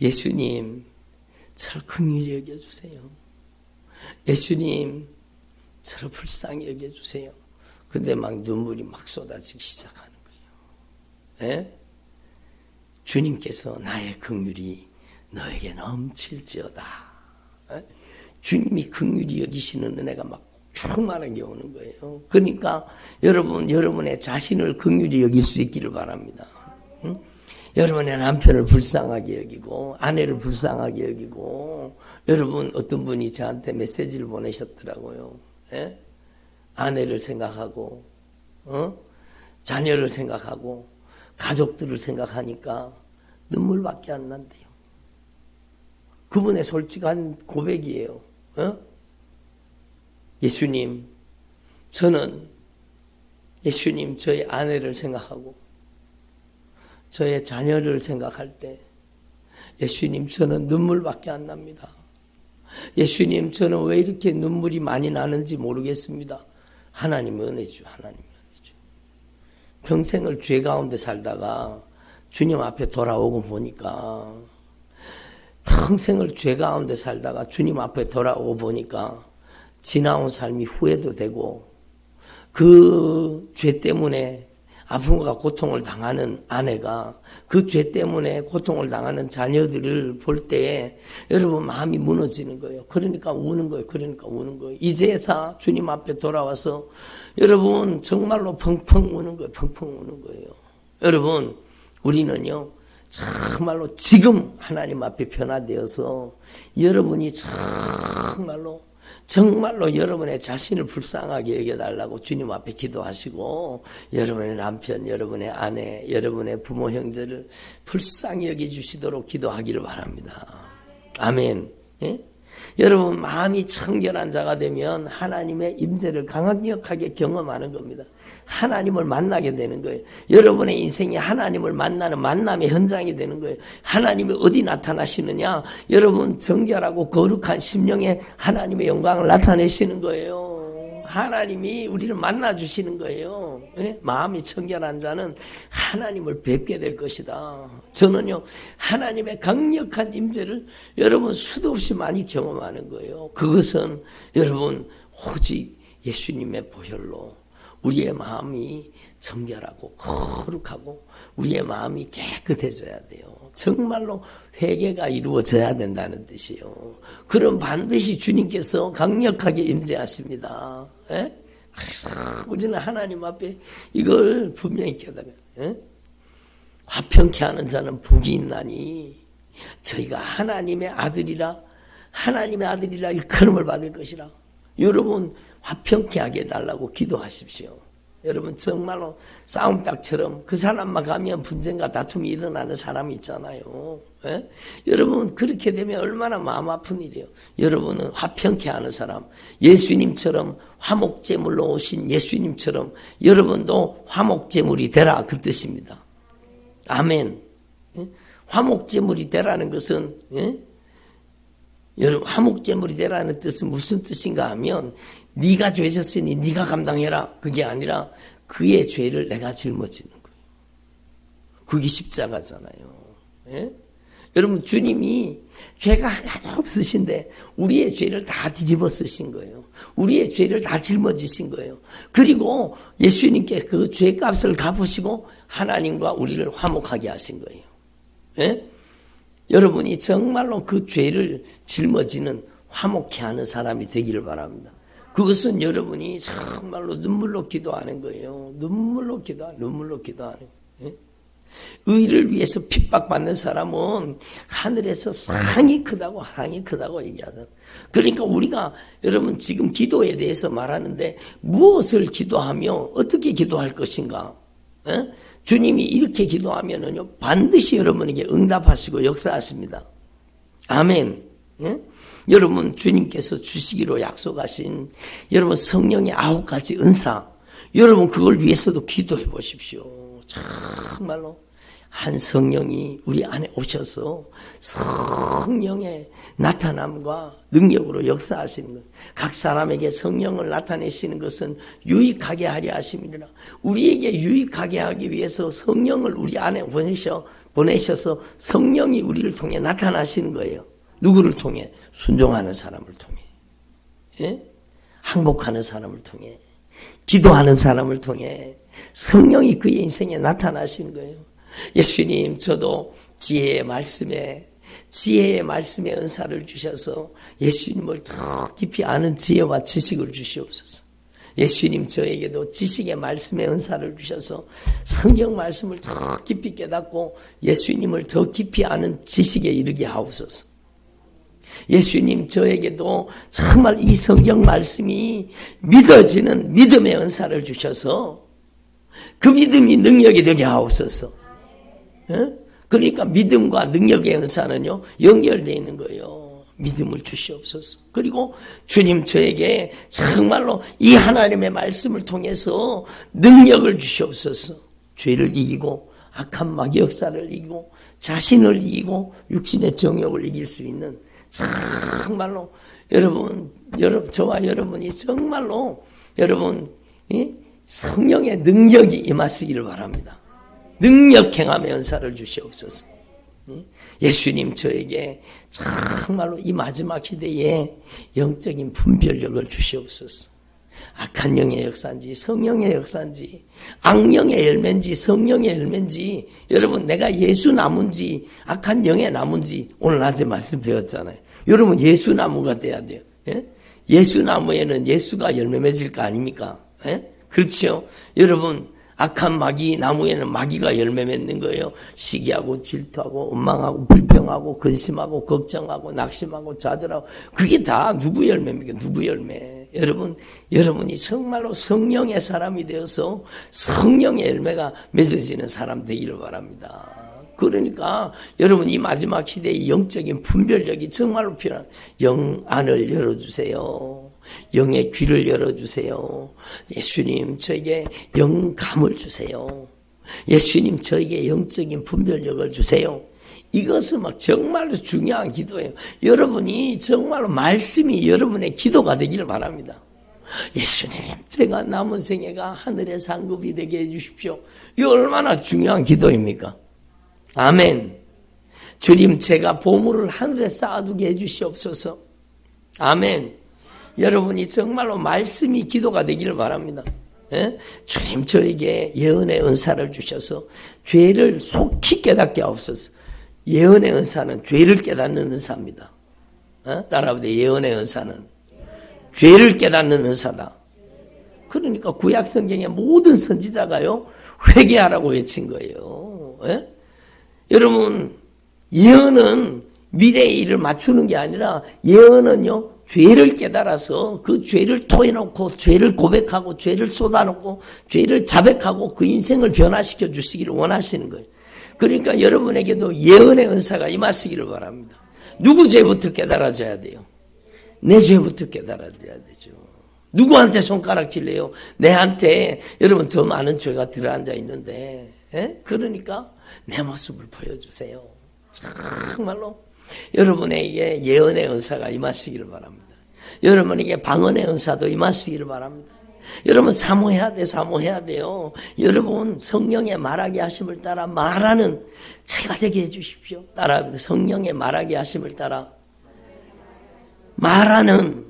예수님 저를 긍휼히 여겨주세요. 예수님 저를 불쌍히 여겨주세요. 근데 막 눈물이 막 쏟아지기 시작하는 거예요. 주님께서 나의 긍휼이 너에게 넘칠지어다. 주님이 긍휼히 여기시는 은혜가 막 충만하게 오는 거예요. 그러니까 여러분의 자신을 긍휼히 여길 수 있기를 바랍니다. 여러분의 남편을 불쌍하게 여기고 아내를 불쌍하게 여기고 여러분 어떤 분이 저한테 메시지를 보내셨더라고요. 아내를 생각하고 자녀를 생각하고 가족들을 생각하니까 눈물밖에 안 난대요. 그분의 솔직한 고백이에요. 예수님 저는 예수님 저희 아내를 생각하고 저의 자녀를 생각할 때 예수님 저는 눈물밖에 안 납니다. 예수님 저는 왜 이렇게 눈물이 많이 나는지 모르겠습니다. 하나님의 은혜죠. 하나님의 은혜죠. 평생을 죄 가운데 살다가 주님 앞에 돌아오고 보니까 평생을 죄 가운데 살다가 주님 앞에 돌아오고 보니까 지나온 삶이 후회도 되고 그 죄 때문에 아픔과 고통을 당하는 아내가 그 죄 때문에 고통을 당하는 자녀들을 볼 때에 여러분 마음이 무너지는 거예요. 그러니까 우는 거예요. 그러니까 우는 거예요. 이제야 주님 앞에 돌아와서 여러분 정말로 펑펑 우는 거예요. 펑펑 우는 거예요. 여러분 우리는요 정말로 지금 하나님 앞에 변화되어서 여러분이 정말로 여러분의 자신을 불쌍하게 여겨달라고 주님 앞에 기도하시고 여러분의 남편, 여러분의 아내, 여러분의 부모, 형제를 불쌍히 여겨주시도록 기도하기를 바랍니다. 아멘. 여러분 마음이 청결한 자가 되면 하나님의 임재를 강력하게 경험하는 겁니다. 하나님을 만나게 되는 거예요. 여러분의 인생이 하나님을 만나는 만남의 현장이 되는 거예요. 하나님이 어디 나타나시느냐? 여러분 정결하고 거룩한 심령에 하나님의 영광을 나타내시는 거예요. 하나님이 우리를 만나주시는 거예요. 예? 마음이 청결한 자는 하나님을 뵙게 될 것이다. 저는요, 하나님의 강력한 임재를 여러분 수도 없이 많이 경험하는 거예요. 그것은 여러분 오직 예수님의 보혈로 우리의 마음이 정결하고 거룩하고 우리의 마음이 깨끗해져야 돼요. 정말로 회개가 이루어져야 된다는 뜻이에요. 그럼 반드시 주님께서 강력하게 임재하십니다. 에? 우리는 하나님 앞에 이걸 분명히 깨달아요. 에? 화평케 하는 자는 복이 있나니 저희가 하나님의 아들이라 일컬음을 받을 것이라. 여러분 화평케 하게 해달라고 기도하십시오. 여러분 정말로 싸움닭처럼 그 사람만 가면 분쟁과 다툼이 일어나는 사람이 있잖아요. 예? 여러분 그렇게 되면 얼마나 마음 아픈 일이에요. 여러분은 화평케 하는 사람, 예수님처럼 화목제물로 오신 예수님처럼 여러분도 화목제물이 되라 그 뜻입니다. 아멘. 예? 화목제물이 되라는 것은 여러분 화목제물이 되라는 뜻은 무슨 뜻인가 하면 네가 죄 졌으니 네가 감당해라. 그게 아니라 그의 죄를 내가 짊어지는 거예요. 그게 십자가잖아요. 예? 여러분 주님이 죄가 하나도 없으신데 우리의 죄를 다 뒤집어 쓰신 거예요. 우리의 죄를 다 짊어지신 거예요. 그리고 예수님께 그 죄값을 갚으시고 하나님과 우리를 화목하게 하신 거예요. 예? 여러분이 정말로 그 죄를 짊어지는 화목케 하는 사람이 되기를 바랍니다. 그것은 여러분이 정말로 눈물로 기도하는 거예요. 눈물로 기도하는 거예요. 예? 의를 위해서 핍박받는 사람은 하늘에서 상이 크다고 얘기하잖아요. 그러니까 우리가 여러분 지금 기도에 대해서 말하는데 무엇을 기도하며 어떻게 기도할 것인가? 예? 주님이 이렇게 기도하면은요 반드시 여러분에게 응답하시고 역사하십니다. 아멘. 예? 여러분 주님께서 주시기로 약속하신 여러분 성령의 9가지 은사, 여러분 그걸 위해서도 기도해 보십시오. 정말로 한 성령이 우리 안에 오셔서 성령의 나타남과 능력으로 역사하시는 것. 각 사람에게 성령을 나타내시는 것은 유익하게 하려 하심이라. 우리에게 유익하게 하기 위해서 성령을 우리 안에 보내셔서 성령이 우리를 통해 나타나시는 거예요. 누구를 통해? 순종하는 사람을 통해, 예? 항복하는 사람을 통해, 기도하는 사람을 통해 성령이 그의 인생에 나타나시는 거예요. 예수님 저도 지혜의 말씀에 은사를 주셔서 예수님을 더 깊이 아는 지혜와 지식을 주시옵소서. 예수님 저에게도 지식의 말씀의 은사를 주셔서 성경 말씀을 더 깊이 깨닫고 예수님을 더 깊이 아는 지식에 이르게 하옵소서. 예수님 저에게도 정말 이 성경 말씀이 믿어지는 믿음의 은사를 주셔서 그 믿음이 능력이 되게 하옵소서. 그러니까 믿음과 능력의 은사는요 연결되어 있는 거예요. 믿음을 주시옵소서. 그리고 주님 저에게 정말로 이 하나님의 말씀을 통해서 능력을 주시옵소서. 죄를 이기고 악한 마귀 역사를 이기고 자신을 이기고 육신의 정욕을 이길 수 있는 정말로 저와 여러분이 정말로 성령의 능력이 임하시기를 바랍니다. 능력 행함의 은사를 주시옵소서. 예수님 저에게 정말로 이 마지막 시대에 영적인 분별력을 주시옵소서. 악한 영의 역사인지 성령의 역사인지 악령의 열매인지 성령의 열매인지 여러분 내가 예수 나무인지 악한 영의 나무인지 오늘 낮에 말씀 배웠잖아요. 여러분 예수 나무가 돼야 돼요. 예? 예수 나무에는 예수가 열매 맺을 거 아닙니까? 예? 그렇죠. 여러분 악한 마귀 나무에는 마귀가 열매 맺는 거예요. 시기하고 질투하고 원망하고 불평하고 근심하고 걱정하고 낙심하고 좌절하고 그게 다 누구 열매입니까? 누구 열매? 여러분이 정말로 성령의 사람이 되어서 성령의 열매가 맺어지는 사람 되기를 바랍니다. 그러니까 여러분 이 마지막 시대의 영적인 분별력이 정말로 필요한 영 안을 열어주세요. 영의 귀를 열어주세요. 예수님 저에게 영감을 주세요. 예수님 저에게 영적인 분별력을 주세요. 이것은 막 정말로 중요한 기도예요. 여러분이 정말로 말씀이 여러분의 기도가 되기를 바랍니다. 예수님, 제가 남은 생애가 하늘의 상급이 되게 해주십시오. 이거 얼마나 중요한 기도입니까? 아멘. 주님, 제가 보물을 하늘에 쌓아두게 해주시옵소서. 아멘. 여러분이 정말로 말씀이 기도가 되기를 바랍니다. 예? 주님, 저에게 예언의 은사를 주셔서 죄를 속히 깨닫게 하옵소서. 예언의 은사는 죄를 깨닫는 은사입니다. 따라하세요. 예언의 은사는 죄를 깨닫는 은사다. 그러니까 구약 성경의 모든 선지자가요, 회개하라고 외친 거예요. 예? 여러분, 예언은 미래의 일을 맞추는 게 아니라 예언은요, 죄를 깨달아서 그 죄를 토해놓고 죄를 고백하고 죄를 쏟아놓고 죄를 자백하고 그 인생을 변화시켜 주시기를 원하시는 거예요. 그러니까 여러분에게도 예언의 은사가 임하시기를 바랍니다. 누구 죄부터 깨달아져야 돼요? 내 죄부터 깨달아져야 되죠. 누구한테 손가락질래요? 내한테 여러분 더 많은 죄가 들어앉아 있는데, 예? 그러니까 내 모습을 보여주세요. 정말로 여러분에게 예언의 은사가 임하시기를 바랍니다. 여러분에게 방언의 은사도 임하시기를 바랍니다. 여러분 사모해야 돼요. 여러분 성령의 말하게 하심을 따라 말하는 제가 되게 해주십시오. 따라 성령의 말하게 하심을 따라 말하는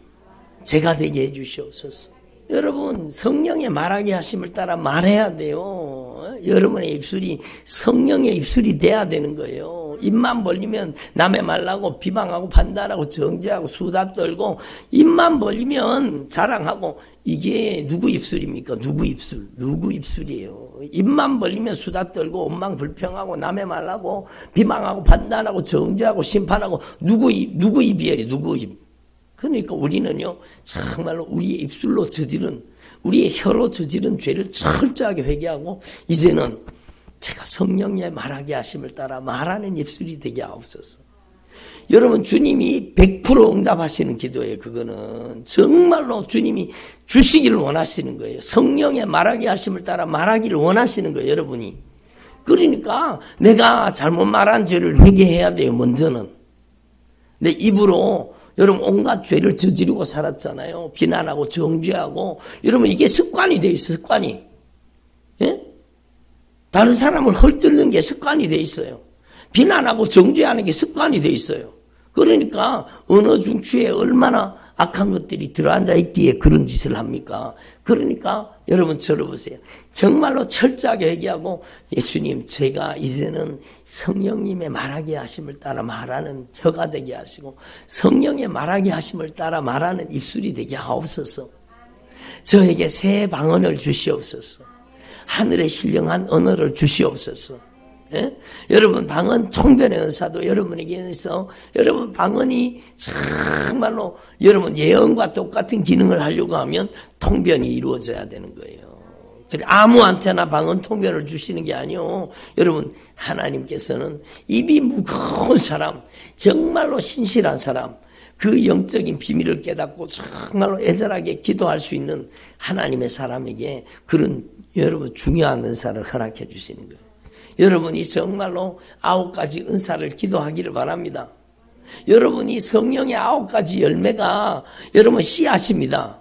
제가 되게 해주시옵소서. 여러분 성령의 말하게 하심을 따라 말해야 돼요. 여러분의 입술이 성령의 입술이 돼야 되는 거예요. 입만 벌리면 남의 말하고 비방하고 판단하고 정죄하고 수다 떨고 입만 벌리면 자랑하고 이게 누구 입술입니까? 누구 입술? 누구 입술이에요? 입만 벌리면 수다 떨고 원망 불평하고 남의 말하고 비방하고 판단하고 정죄하고 심판하고 누구 입이에요? 누구 입? 그러니까 우리는요, 정말로 우리의 입술로 저지른, 우리의 혀로 저지른 죄를 철저하게 회개하고, 이제는 제가 성령의 말하게 하심을 따라 말하는 입술이 되게 하옵소서. 여러분, 주님이 100% 응답하시는 기도예요, 그거는. 정말로 주님이 주시기를 원하시는 거예요. 성령의 말하게 하심을 따라 말하기를 원하시는 거예요, 여러분이. 그러니까 내가 잘못 말한 죄를 회개해야 돼요, 먼저는. 내 입으로 여러분 온갖 죄를 저지르고 살았잖아요. 비난하고 정죄하고. 여러분 이게 습관이 돼 있어요. 습관이. 예? 다른 사람을 헐뜯는 게 습관이 돼 있어요. 비난하고 정죄하는 게 습관이 돼 있어요. 그러니까 어느 중추에 얼마나 악한 것들이 들어앉아 있기에 그런 짓을 합니까? 그러니까 여러분 들어보세요. 정말로 철저하게 얘기하고 예수님 제가 이제는 성령님의 말하게 하심을 따라 말하는 혀가 되게 하시고 성령의 말하게 하심을 따라 말하는 입술이 되게 하옵소서. 저에게 새 방언을 주시옵소서. 하늘의 신령한 언어를 주시옵소서. 예? 여러분 방언 통변의 은사도 여러분에게 있어. 여러분 방언이 정말로 여러분 예언과 똑같은 기능을 하려고 하면 통변이 이루어져야 되는 거예요. 아무한테나 방언 통변을 주시는 게 아니요. 여러분 하나님께서는 입이 무거운 사람, 정말로 신실한 사람, 그 영적인 비밀을 깨닫고 정말로 애절하게 기도할 수 있는 하나님의 사람에게 그런 여러분 중요한 은사를 허락해 주시는 거예요. 여러분이 정말로 9가지 은사를 기도하기를 바랍니다. 여러분이 성령의 9가지 열매가 여러분 씨앗입니다.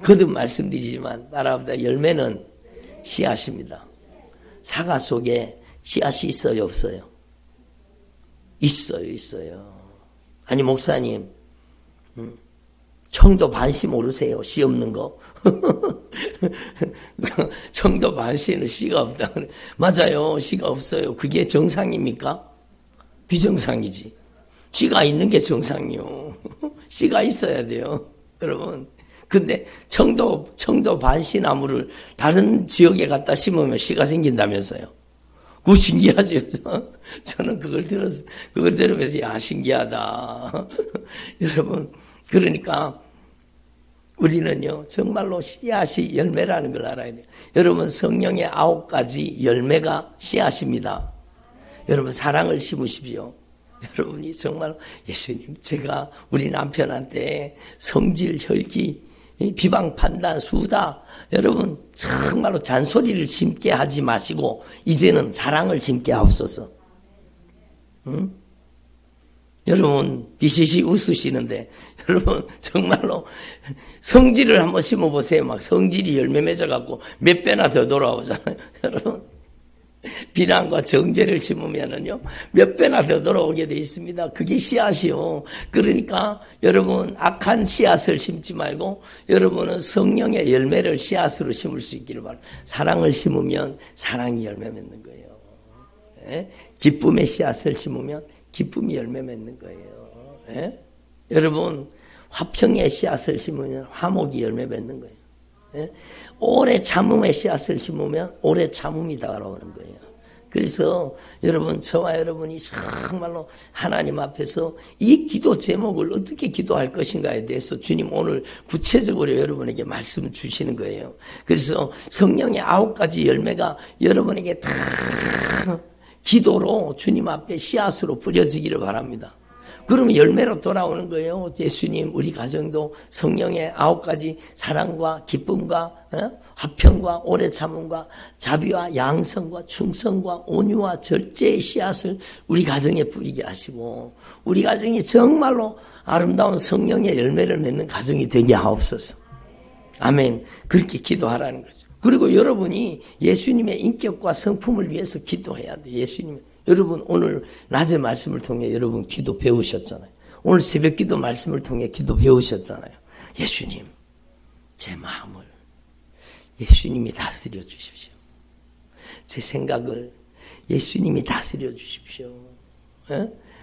거듭 말씀드리지만 따라합니다. 열매는 씨앗입니다. 사과 속에 씨앗이 있어요, 없어요? 있어요. 아니 목사님, 청도 반씨 모르세요? 씨 없는 거? 청도 반씨는 씨가 없다. 맞아요. 씨가 없어요. 그게 정상입니까? 비정상이지. 씨가 있는 게 정상이요. 씨가 있어야 돼요. 여러분. 근데 청도 반씨 나무를 다른 지역에 갖다 심으면 씨가 생긴다면서요. 그거 신기하죠. 저는 그걸 들으면서 야 신기하다. 여러분 그러니까 우리는요 정말로 씨앗이 열매라는 걸 알아야 돼요. 여러분 성령의 9가지 열매가 씨앗입니다. 여러분 사랑을 심으십시오. 여러분이 정말 예수님 제가 우리 남편한테 성질 혈기 비방 판단 수다 여러분 정말로 잔소리를 심게 하지 마시고 이제는 사랑을 심게 하옵소서. 응? 여러분 비시시 웃으시는데 여러분 정말로 성질을 한번 심어보세요. 막 성질이 열매 맺어갖고 몇 배나 더 돌아오잖아요. 여러분 비난과 정죄를 심으면은요 몇 배나 더 돌아오게 돼 있습니다. 그게 씨앗이요. 그러니까 여러분 악한 씨앗을 심지 말고 여러분은 성령의 열매를 씨앗으로 심을 수 있기를 바랍니다. 사랑을 심으면 사랑이 열매 맺는 거예요. 예? 기쁨의 씨앗을 심으면 기쁨이 열매 맺는 거예요. 예? 여러분 화평의 씨앗을 심으면 화목이 열매 맺는 거예요. 예? 오래 참음의 씨앗을 심으면 오래 참음이 다가오는 거예요. 그래서 여러분 저와 여러분이 정말로 하나님 앞에서 이 기도 제목을 어떻게 기도할 것인가에 대해서 주님 오늘 구체적으로 여러분에게 말씀을 주시는 거예요. 그래서 성령의 9가지 열매가 여러분에게 다 기도로 주님 앞에 씨앗으로 뿌려지기를 바랍니다. 그러면 열매로 돌아오는 거예요. 예수님 우리 가정도 성령의 9가지 사랑과 기쁨과 화평과 오래 참음과 자비와 양성과 충성과 온유와 절제의 씨앗을 우리 가정에 뿌리게 하시고 우리 가정이 정말로 아름다운 성령의 열매를 맺는 가정이 되게 하옵소서. 아멘. 그렇게 기도하라는 거죠. 그리고 여러분이 예수님의 인격과 성품을 위해서 기도해야 돼요. 예수님. 여러분 오늘 낮의 말씀을 통해 여러분 기도 배우셨잖아요. 오늘 새벽 기도 말씀을 통해 기도 배우셨잖아요. 예수님 제 마음을 예수님이 다스려 주십시오. 제 생각을 예수님이 다스려 주십시오.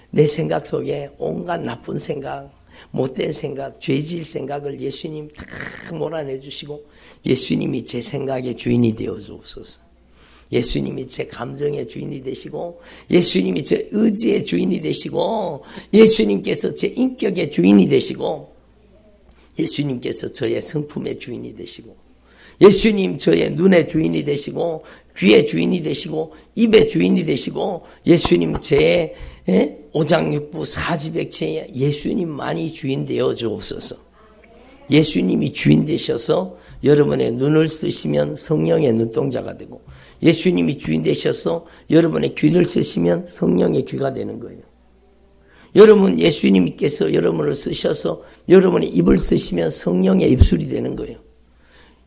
내 생각 속에 온갖 나쁜 생각, 못된 생각, 죄질 생각을 예수님 다 몰아내 주시고 예수님이 제 생각의 주인이 되어 주옵소서. 예수님이 제 감정의 주인이 되시고 예수님이 제 의지의 주인이 되시고 예수님께서 제 인격의 주인이 되시고 예수님께서 저의 성품의 주인이 되시고 예수님 저의 눈의 주인이 되시고 귀의 주인이 되시고 입의 주인이 되시고 예수님 제 오장육부 사지백체에 예수님만이 주인 되어 주옵소서. 예수님이 주인 되셔서 여러분의 눈을 쓰시면 성령의 눈동자가 되고 예수님이 주인 되셔서 여러분의 귀를 쓰시면 성령의 귀가 되는 거예요. 여러분 예수님께서 여러분을 쓰셔서 여러분의 입을 쓰시면 성령의 입술이 되는 거예요.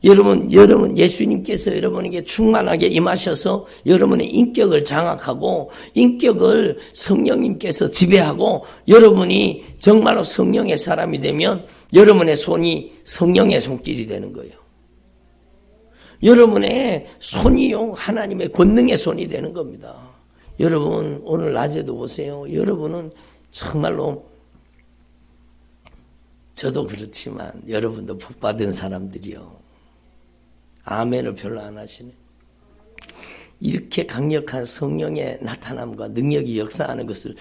여러분 예수님께서 여러분에게 충만하게 임하셔서 여러분의 인격을 장악하고 인격을 성령님께서 지배하고 여러분이 정말로 성령의 사람이 되면 여러분의 손이 성령의 손길이 되는 거예요. 여러분의 손이요 하나님의 권능의 손이 되는 겁니다. 여러분 오늘 낮에도 보세요. 여러분은 정말로 저도 그렇지만 여러분도 복받은 사람들이요. 아멘을 별로 안 하시네. 이렇게 강력한 성령의 나타남과 능력이 역사하는 것을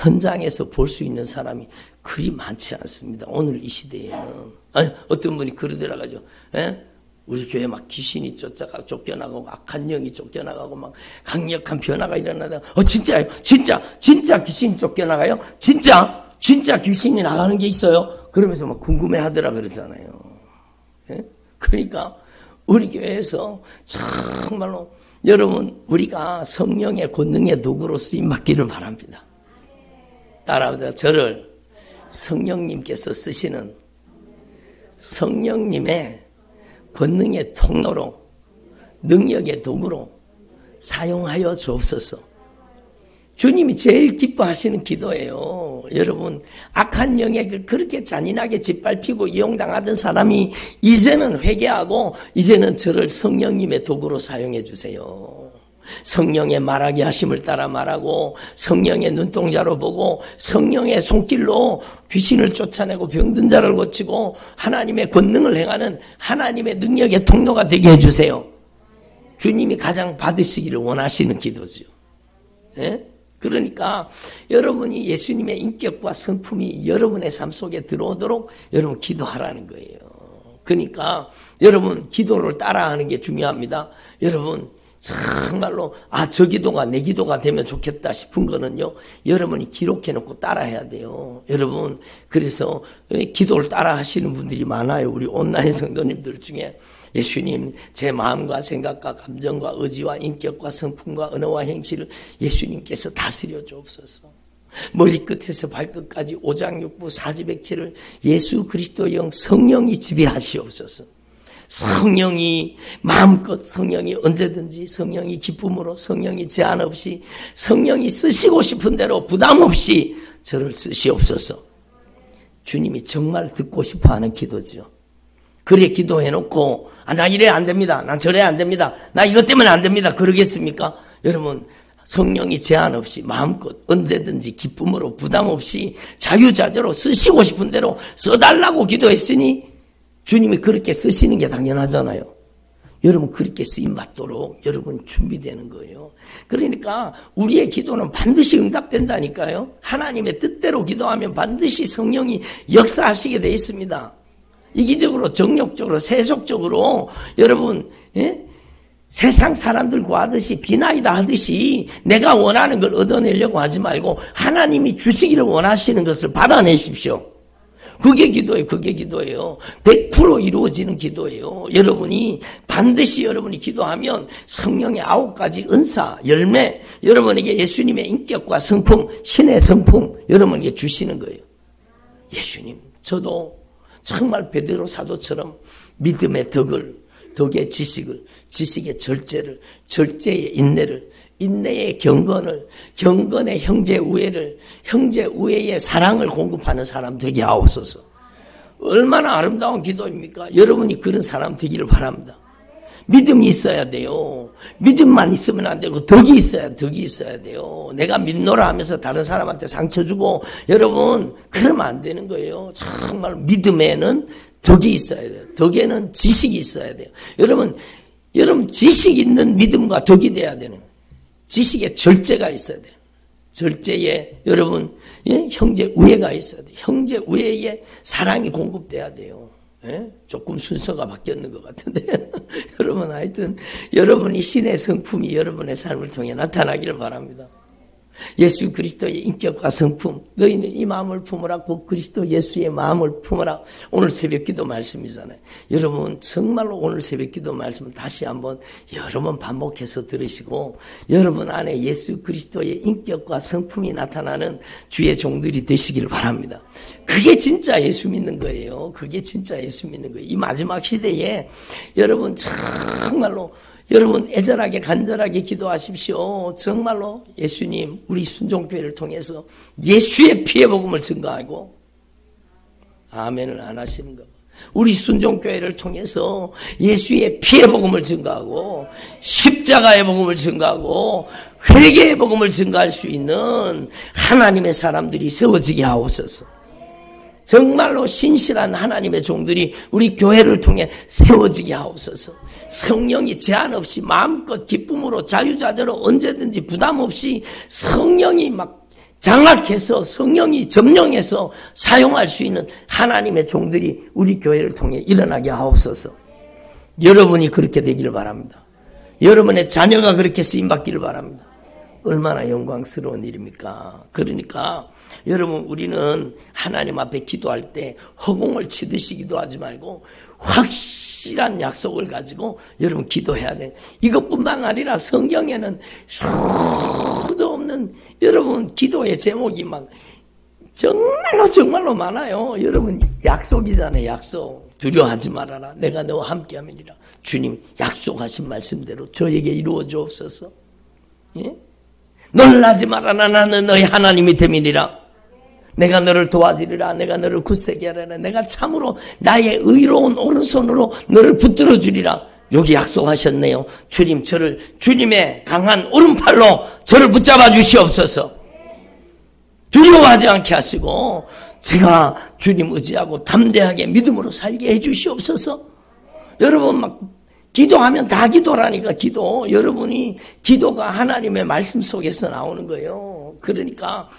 현장에서 볼 수 있는 사람이 그리 많지 않습니다. 오늘 이 시대에는. 어떤 분이 그러더라고요. 우리 교회 막 귀신이 쫓겨나가고 악한 영이 쫓겨나가고 막 강력한 변화가 일어나다가 진짜요? 진짜 귀신이 쫓겨나가요? 진짜 귀신이 나가는 게 있어요? 그러면서 막 궁금해하더라 그러잖아요. 그러니까 우리 교회에서 정말로 여러분 우리가 성령의 권능의 도구로 쓰임받기를 바랍니다. 따라합니다. 저를 성령님께서 쓰시는 성령님의 권능의 통로로 능력의 도구로 사용하여 주옵소서. 주님이 제일 기뻐하시는 기도예요. 여러분 악한 영에 그렇게 잔인하게 짓밟히고 이용당하던 사람이 이제는 회개하고 이제는 저를 성령님의 도구로 사용해 주세요. 성령의 말하게 하심을 따라 말하고 성령의 눈동자로 보고 성령의 손길로 귀신을 쫓아내고 병든 자를 고치고 하나님의 권능을 행하는 하나님의 능력의 통로가 되게 해주세요. 주님이 가장 받으시기를 원하시는 기도죠. 그러니까 여러분이 예수님의 인격과 성품이 여러분의 삶 속에 들어오도록 여러분 기도하라는 거예요. 그러니까 여러분 기도를 따라하는 게 중요합니다. 여러분 정말로 저 기도가 내 기도가 되면 좋겠다 싶은 거는요 여러분이 기록해 놓고 따라해야 돼요. 여러분 그래서 기도를 따라 하시는 분들이 많아요. 우리 온라인 성도님들 중에 예수님 제 마음과 생각과 감정과 의지와 인격과 성품과 언어와 행실을 예수님께서 다스려 주옵소서. 머리끝에서 발끝까지 오장육부 사지백체를 예수 그리스도의 영 성령이 지배하시옵소서. 성령이 마음껏, 성령이 언제든지, 성령이 기쁨으로, 성령이 제한 없이, 성령이 쓰시고 싶은 대로 부담 없이 저를 쓰시옵소서. 주님이 정말 듣고 싶어하는 기도죠. 그래 기도해놓고 나 이래 안 됩니다, 난 저래 안 됩니다, 나 이것 때문에 안 됩니다, 그러겠습니까? 여러분, 성령이 제한 없이 마음껏 언제든지 기쁨으로 부담 없이 자유자재로 쓰시고 싶은 대로 써달라고 기도했으니 주님이 그렇게 쓰시는 게 당연하잖아요. 여러분, 그렇게 쓰임받도록 여러분 준비되는 거예요. 그러니까 우리의 기도는 반드시 응답된다니까요. 하나님의 뜻대로 기도하면 반드시 성령이 역사하시게 돼 있습니다. 이기적으로, 정욕적으로, 세속적으로 여러분, 세상 사람들 구하듯이 비나이다 하듯이 내가 원하는 걸 얻어내려고 하지 말고 하나님이 주시기를 원하시는 것을 받아내십시오. 그게 기도예요. 그게 기도예요. 100% 이루어지는 기도예요. 여러분이 반드시 여러분이 기도하면 성령의 9가지 은사, 열매, 여러분에게 예수님의 인격과 성품, 신의 성품 여러분에게 주시는 거예요. 예수님, 저도 정말 베드로 사도처럼 믿음의 덕을, 덕의 지식을, 지식의 절제를, 절제의 인내를, 인내의 경건을, 경건의 형제 우애를, 형제 우애의 사랑을 공급하는 사람 되게 하옵소서. 얼마나 아름다운 기도입니까? 여러분이 그런 사람 되기를 바랍니다. 믿음이 있어야 돼요. 믿음만 있으면 안 되고 덕이 있어야 돼요. 내가 믿노라 하면서 다른 사람한테 상처 주고 여러분 그러면 안 되는 거예요. 정말 믿음에는 덕이 있어야 돼요. 덕에는 지식이 있어야 돼요. 여러분 지식 있는 믿음과 덕이 돼야 되는 거예요. 지식에 절제가 있어야 돼요. 절제에 여러분 형제 우애가 있어야 돼요. 형제 우애에 사랑이 공급돼야 돼요. 조금 순서가 바뀌었는 것 같은데 여러분 하여튼 여러분이 신의 성품이 여러분의 삶을 통해 나타나기를 바랍니다. 예수 그리스도의 인격과 성품, 너희는 이 마음을 품으라, 곧 그리스도 예수의 마음을 품으라. 오늘 새벽기도 말씀이잖아요. 여러분 정말로 오늘 새벽기도 말씀을 다시 한번 여러 번 반복해서 들으시고 여러분 안에 예수 그리스도의 인격과 성품이 나타나는 주의 종들이 되시기를 바랍니다. 그게 진짜 예수 믿는 거예요. 그게 진짜 예수 믿는 거예요. 이 마지막 시대에 여러분 정말로 여러분 애절하게 간절하게 기도하십시오. 정말로 예수님 우리 순종교회를 통해서 예수의 피의 복음을 증거하고 아멘을 안 하시는가. 우리 순종교회를 통해서 예수의 피의 복음을 증거하고 십자가의 복음을 증거하고 회개의 복음을 증거할 수 있는 하나님의 사람들이 세워지게 하옵소서. 정말로 신실한 하나님의 종들이 우리 교회를 통해 세워지게 하옵소서. 성령이 제한 없이 마음껏 기쁨으로 자유자재로 언제든지 부담 없이 성령이 막 장악해서 성령이 점령해서 사용할 수 있는 하나님의 종들이 우리 교회를 통해 일어나게 하옵소서. 여러분이 그렇게 되기를 바랍니다. 여러분의 자녀가 그렇게 쓰임받기를 바랍니다. 얼마나 영광스러운 일입니까? 그러니까 여러분 우리는 하나님 앞에 기도할 때 허공을 치듯이 기도하지 말고 확실한 약속을 가지고 여러분 기도해야 돼요. 이것뿐만 아니라 성경에는 수도 없는 여러분 기도의 제목이 막 정말로 많아요. 여러분 약속이잖아요. 약속. 두려워하지 말아라. 내가 너와 함께함이니라. 주님 약속하신 말씀대로 저에게 이루어 주옵소서. 예? 놀라지 말아라. 나는 너희 하나님이 됨이니라. 내가 너를 도와주리라. 내가 너를 굳세게 하리라. 내가 참으로 나의 의로운 오른손으로 너를 붙들어 주리라. 여기 약속하셨네요. 주님 저를 주님의 강한 오른팔로 저를 붙잡아 주시옵소서. 두려워하지 않게 하시고 제가 주님 의지하고 담대하게 믿음으로 살게 해 주시옵소서. 여러분 막 기도하면 다 기도라니까. 기도. 여러분이 기도가 하나님의 말씀 속에서 나오는 거예요. 그러니까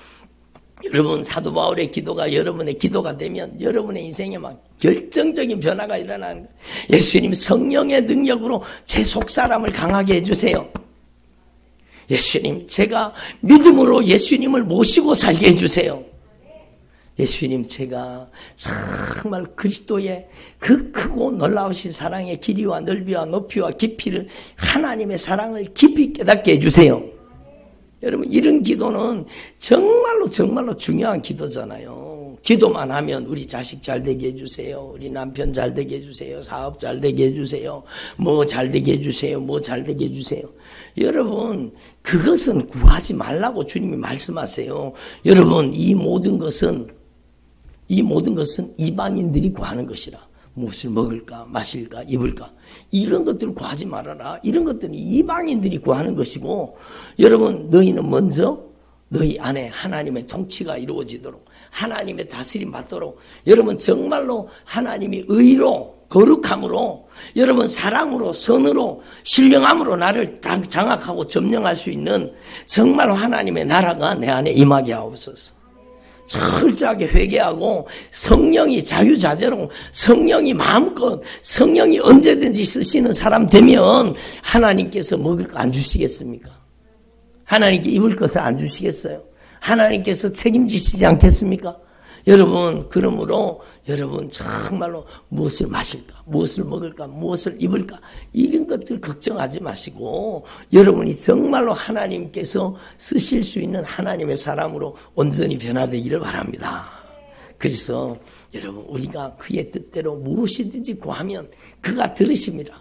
여러분 사도 바울의 기도가 여러분의 기도가 되면 여러분의 인생에 막 결정적인 변화가 일어나는 거예요. 예수님 성령의 능력으로 제 속사람을 강하게 해주세요. 예수님 제가 믿음으로 예수님을 모시고 살게 해주세요. 예수님 제가 정말 그리스도의 그 크고 놀라우신 사랑의 길이와 넓이와 높이와 깊이를 하나님의 사랑을 깊이 깨닫게 해주세요. 여러분 이런 기도는 정말로 중요한 기도잖아요. 기도만 하면 우리 자식 잘 되게 해주세요. 우리 남편 잘 되게 해주세요. 사업 잘 되게 해주세요. 뭐 잘 되게 해주세요. 뭐 잘 되게 해주세요. 여러분 그것은 구하지 말라고 주님이 말씀하세요. 여러분 이 모든 것은 이방인들이 구하는 것이라. 무엇을 먹을까 마실까 입을까 이런 것들을 구하지 말아라. 이런 것들은 이방인들이 구하는 것이고 여러분 너희는 먼저 너희 안에 하나님의 통치가 이루어지도록 하나님의 다스림 받도록 여러분 정말로 하나님이 의로 거룩함으로 여러분 사랑으로 선으로 신령함으로 나를 장악하고 점령할 수 있는 정말로 하나님의 나라가 내 안에 임하게 하옵소서. 철저하게 회개하고 성령이 자유자재로 성령이 마음껏 성령이 언제든지 쓰시는 사람 되면 하나님께서 먹을 거 안 주시겠습니까? 하나님께 입을 것을 안 주시겠어요? 하나님께서 책임지시지 않겠습니까? 여러분 그러므로 여러분 정말로 무엇을 마실까 무엇을 먹을까 무엇을 입을까 이런 것들 걱정하지 마시고 여러분이 정말로 하나님께서 쓰실 수 있는 하나님의 사람으로 온전히 변화되기를 바랍니다. 그래서 여러분 우리가 그의 뜻대로 무엇이든지 구하면 그가 들으십니다.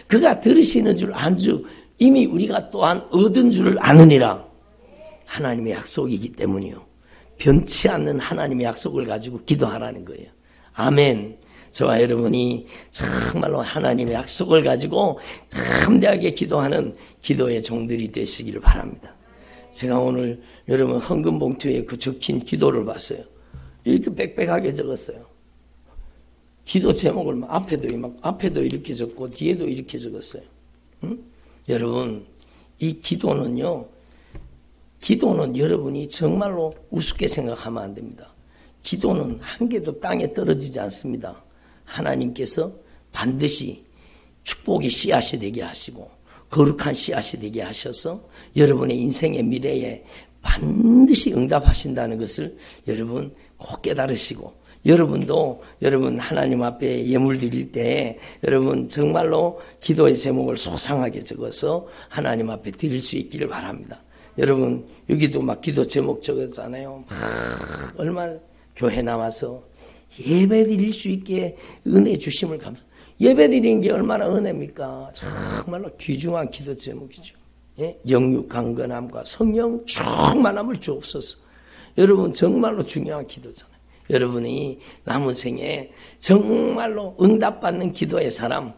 그가 들으시는 줄 안 줄 이미 우리가 또한 얻은 줄을 아느니라. 하나님의 약속이기 때문이요. 변치 않는 하나님의 약속을 가지고 기도하라는 거예요. 아멘. 저와 여러분이 정말로 하나님의 약속을 가지고 담대하게 기도하는 기도의 종들이 되시기를 바랍니다. 제가 오늘 여러분 헌금 봉투에 그 적힌 기도를 봤어요. 이렇게 빽빽하게 적었어요. 기도 제목을 앞에도 이렇게 적고 뒤에도 이렇게 적었어요. 응? 여러분 이 기도는 여러분이 정말로 우습게 생각하면 안 됩니다. 기도는 한 개도 땅에 떨어지지 않습니다. 하나님께서 반드시 축복의 씨앗이 되게 하시고 거룩한 씨앗이 되게 하셔서 여러분의 인생의 미래에 반드시 응답하신다는 것을 여러분 꼭 깨달으시고 여러분도 여러분 하나님 앞에 예물 드릴 때 여러분 정말로 기도의 제목을 소상하게 적어서 하나님 앞에 드릴 수 있기를 바랍니다. 여러분 여기도 막 기도 제목 적었잖아요. 얼마나 교회 나와서 예배 드릴 수 있게 은혜 주심을 예배 드리는 게 얼마나 은혜입니까? 정말로 귀중한 기도 제목이죠. 예? 영육 강건함과 성령 충만함을 주옵소서. 여러분 정말로 중요한 기도잖아요. 여러분이 남은 생에 정말로 응답받는 기도의 사람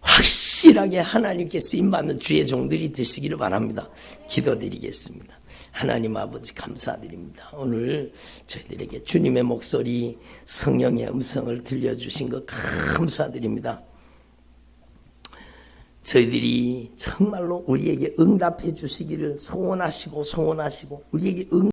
확실하게 하나님께 쓰임받는 주의 종들이 되시기를 바랍니다. 기도드리겠습니다. 하나님 아버지 감사드립니다. 오늘 저희들에게 주님의 목소리 성령의 음성을 들려주신 것 감사드립니다. 저희들이 정말로 우리에게 응답해 주시기를 소원하시고 우리에게